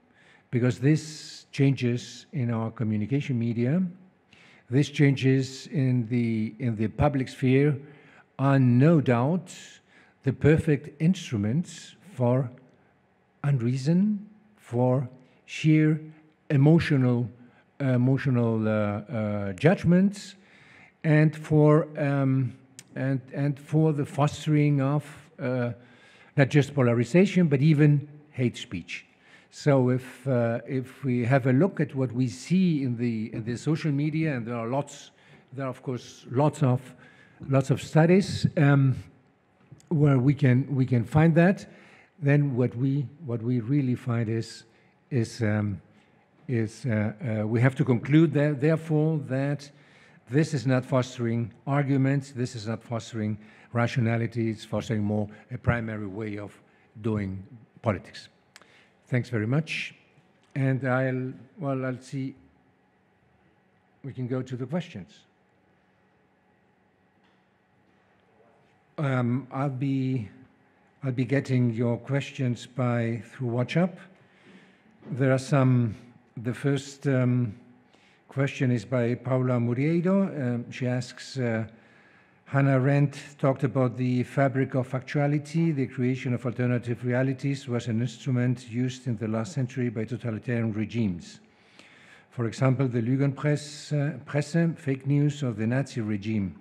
because this changes in our communication media, this changes in the public sphere are no doubt the perfect instruments for unreason, for sheer emotional judgments, and for the fostering of not just polarization but even hate speech. So if we have a look at what we see in the social media, and there are of course lots of studies where we can find that, then what we really find is we have to conclude that, therefore, that this is not fostering arguments, this is not fostering rationality, it's fostering more a primary way of doing politics. Thanks very much. And I'll see, we can go to the questions. I'll be getting your questions through WhatsApp. There are some. The first question is by Paula Muriedo. She asks, Hannah Arendt talked about the fabric of actuality. The creation of alternative realities was an instrument used in the last century by totalitarian regimes. For example, the Lügenpresse, fake news of the Nazi regime.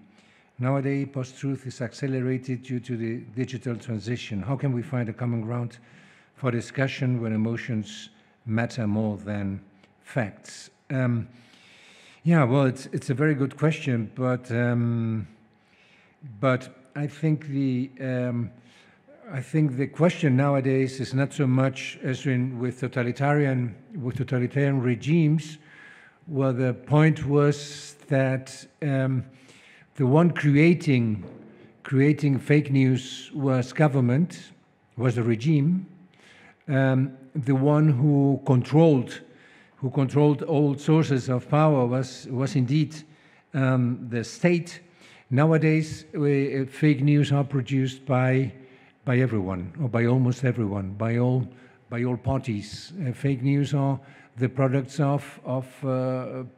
Nowadays, post-truth is accelerated due to the digital transition. How can we find a common ground for discussion when emotions matter more than facts? Yeah, well, it's a very good question, but I think the question nowadays is not so much as with totalitarian regimes, where the point was that the one creating fake news was government, was the regime. The one who controlled all sources of power was indeed the state. Nowadays, fake news are produced by everyone, or by almost everyone, by all parties. Fake news are the products of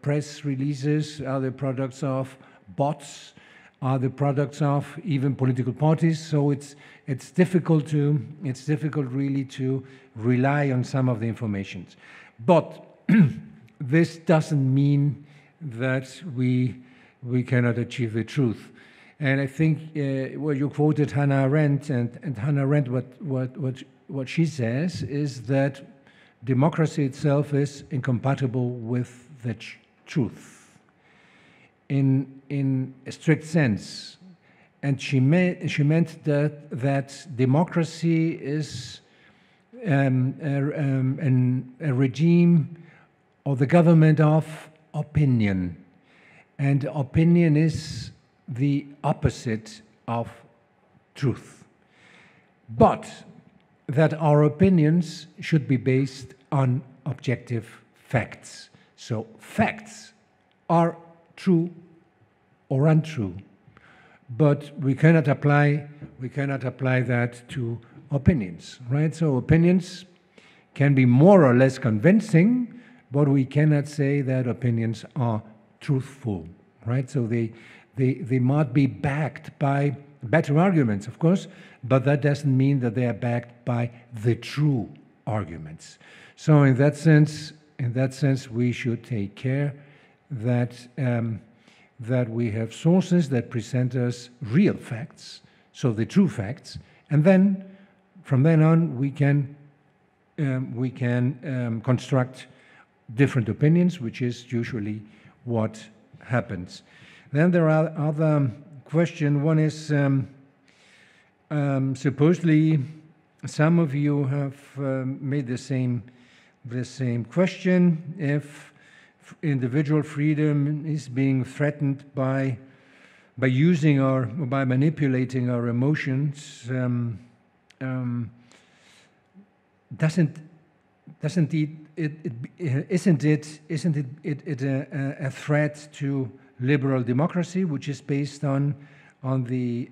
press releases, are the products of bots, are the products of even political parties. So it's difficult really to rely on some of the information. But this doesn't mean that we cannot achieve the truth. And I think well, you quoted Hannah Arendt, and Hannah Arendt, what she says is that democracy itself is incompatible with the truth in a strict sense. And she meant that democracy is a regime or the government of opinion. And opinion is the opposite of truth. But that our opinions should be based on objective facts. So facts are true or untrue, but we cannot apply that to opinions, right? So opinions can be more or less convincing, but we cannot say that opinions are truthful, right? So they might be backed by better arguments, of course, but that doesn't mean that they are backed by the true arguments. So in that sense, we should take care that that we have sources that present us real facts, so the true facts, and then from then on we can construct different opinions, which is usually what happens. Then there are other questions. One is supposedly some of you have made the same question: if individual freedom is being threatened by using or by manipulating our emotions, isn't it a threat to liberal democracy, which is based on the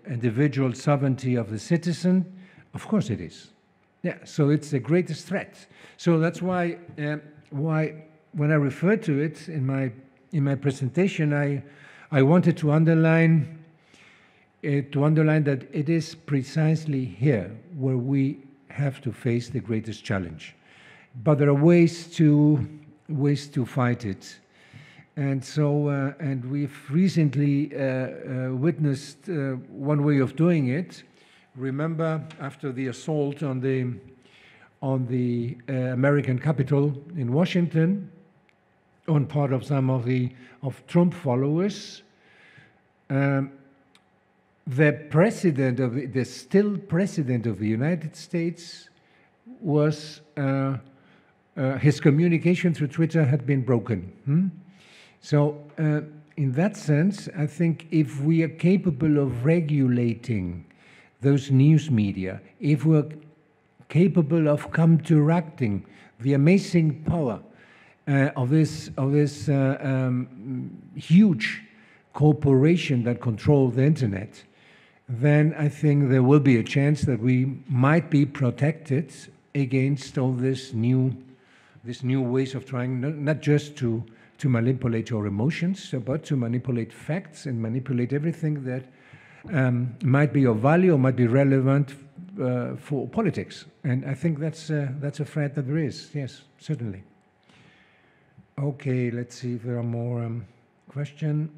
individual sovereignty of the citizen? Of course it is. Yeah, so it's the greatest threat. So that's why when I referred to it in my presentation, I wanted to underline to underline that it is precisely here where we have to face the greatest challenge. But there are ways to fight it. And so, and we've recently witnessed one way of doing it. Remember, after the assault on the American Capitol in Washington, on part of some of Trump followers, the president of the still president of the United States was his communication through Twitter had been broken. So in that sense, I think if we are capable of regulating those news media, if we're capable of counteracting the amazing power of this huge corporation that controls the internet, then I think there will be a chance that we might be protected against all this new ways of trying not just to manipulate our emotions, but to manipulate facts and manipulate everything that might be of value or might be relevant for politics. And I think that's a threat that there is. Yes, certainly. Okay, let's see if there are more questions.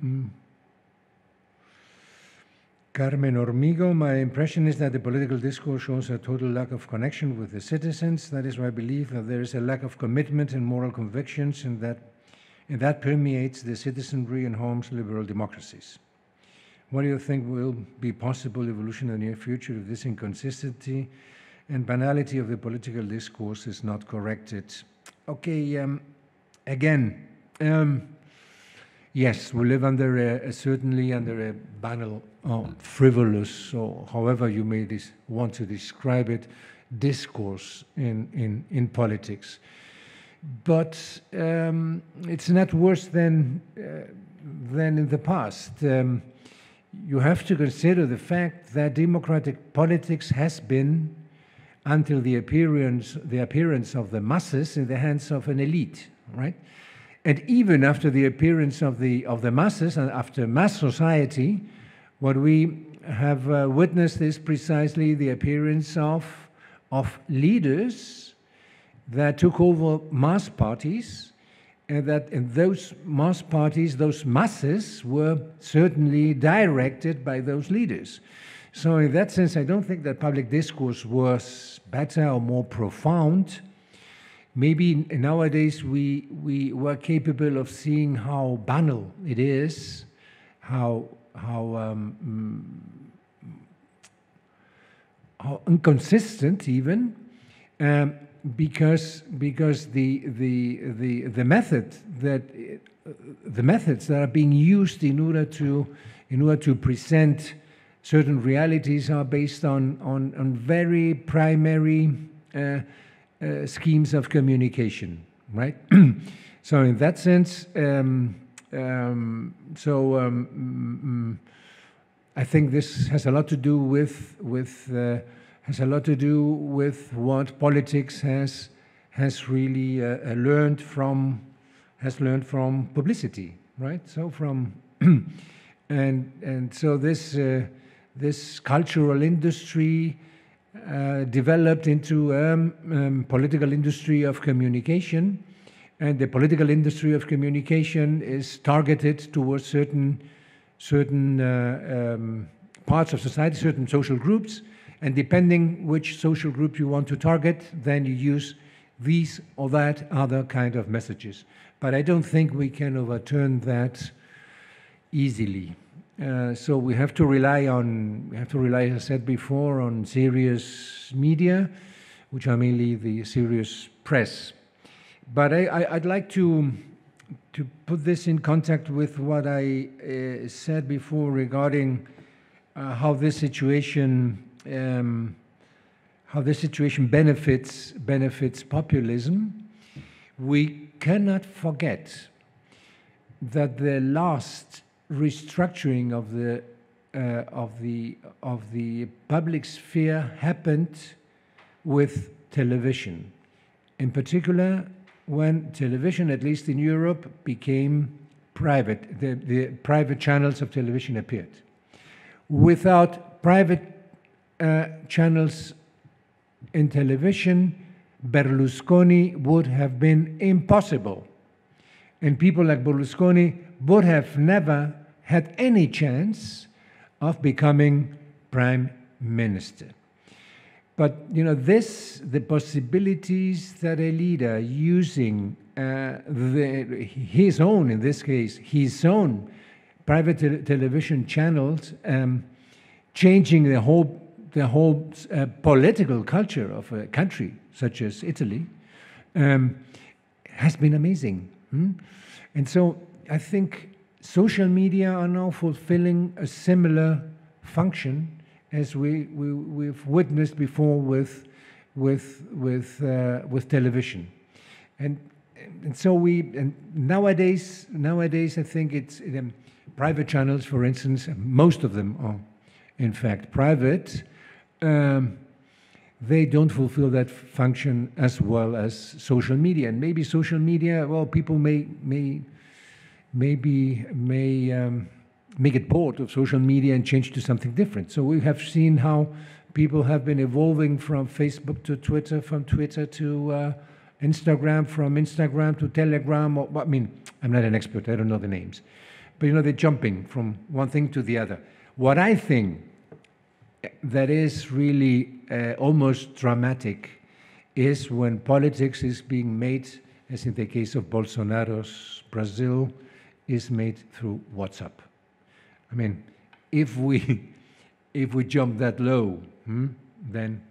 Carmen Hormigo, my impression is that the political discourse shows a total lack of connection with the citizens. That is why I believe that there is a lack of commitment and moral convictions, and that permeates the citizenry and harms liberal democracies. What do you think will be possible evolution in the near future if this inconsistency and banality of the political discourse is not corrected? Okay, again, yes, we live under certainly under a banal or frivolous, or however you may want to describe it, discourse in politics. But it's not worse than in the past. You have to consider the fact that democratic politics has been, until the appearance of the masses, in the hands of an elite, right? And even after the appearance of the masses and after mass society, what we have witnessed is precisely the appearance of leaders that took over mass parties, and that in those mass parties, those masses were certainly directed by those leaders. So in that sense, I don't think that public discourse was better or more profound. Maybe nowadays we were capable of seeing how banal it is, how inconsistent even, because the methods that are being used in order to present certain realities are based on very primary schemes of communication, right? So in that sense, I think this has a lot to do with what politics has really learned from publicity, right? So from and so this cultural industry developed into political industry of communication, and the political industry of communication is targeted towards certain parts of society, certain social groups, and depending which social group you want to target, then you use these or that other kind of messages. But I don't think we can overturn that easily. So we have to rely, as I said before, on serious media, which are mainly the serious press. But I'd like to put this in contact with what I said before regarding how this situation benefits populism. We cannot forget that the last restructuring of the public sphere happened with television, in particular when television, at least in Europe, became private. The private channels of television appeared. Without private channels in television, Berlusconi would have been impossible. And people like Berlusconi would have never had any chance of becoming prime minister. But, you know, the possibilities that a leader using his own, in this case, his own private television channels, changing the whole political culture of a country such as Italy, has been amazing. And so I think social media are now fulfilling a similar function as we've witnessed before with television. And so nowadays I think it's private channels, for instance, most of them are in fact private. They don't fulfill that function as well as social media. And maybe social media, well, people may get bored of social media and change to something different. So we have seen how people have been evolving from Facebook to Twitter, from Twitter to Instagram, from Instagram to Telegram. I mean, I'm not an expert, I don't know the names. But you know, they're jumping from one thing to the other. What I think that is really almost dramatic is when politics is being made, as in the case of Bolsonaro's Brazil, is made through WhatsApp. I mean, if we jump that low, then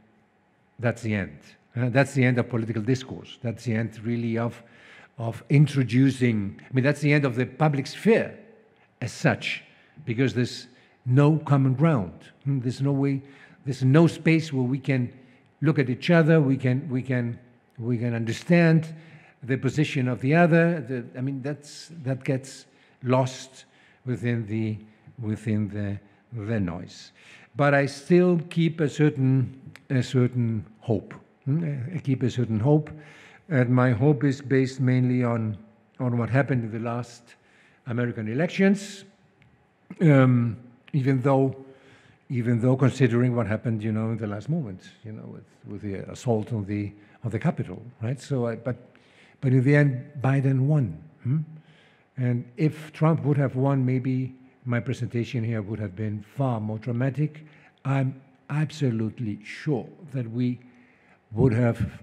that's the end. That's the end of political discourse. That's the end, really, of introducing. I mean, that's the end of the public sphere, as such, because there's no common ground. There's no way. There's no space where we can look at each other. We can understand the position of the other. I mean, that gets lost within the noise. But I still keep a certain hope. I keep a certain hope, and my hope is based mainly on what happened in the last American elections. Even though considering what happened, you know, in the last moment, you know, with the assault on the Capitol, right? So, but in the end, Biden won. And if Trump would have won, maybe my presentation here would have been far more dramatic. I'm absolutely sure that we would have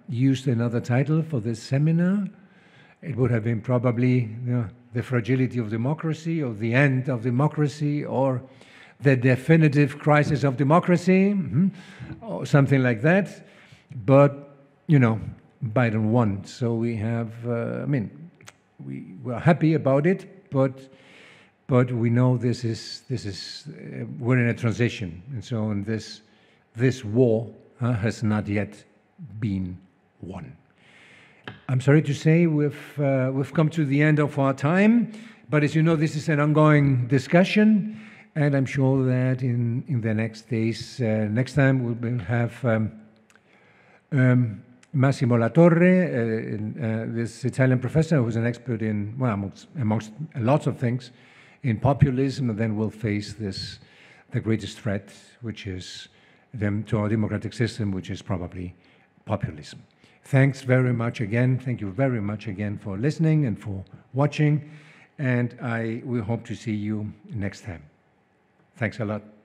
used another title for this seminar. It would have been probably, you know, the fragility of democracy, or the end of democracy, or the definitive crisis of democracy, or something like that. But, you know, Biden won. So we have, I mean, we're happy about it, but we know this is we're in a transition. And so this war has not yet been won. I'm sorry to say we've come to the end of our time, but as you know, this is an ongoing discussion, and I'm sure that in the next days, next time we will have Massimo Latorre, this Italian professor who's an expert in, well, amongst lots of things, in populism, and then we'll face the greatest threat, which is to our democratic system, which is probably populism. Thanks very much again. Thank you very much again for listening and for watching. And we hope to see you next time. Thanks a lot.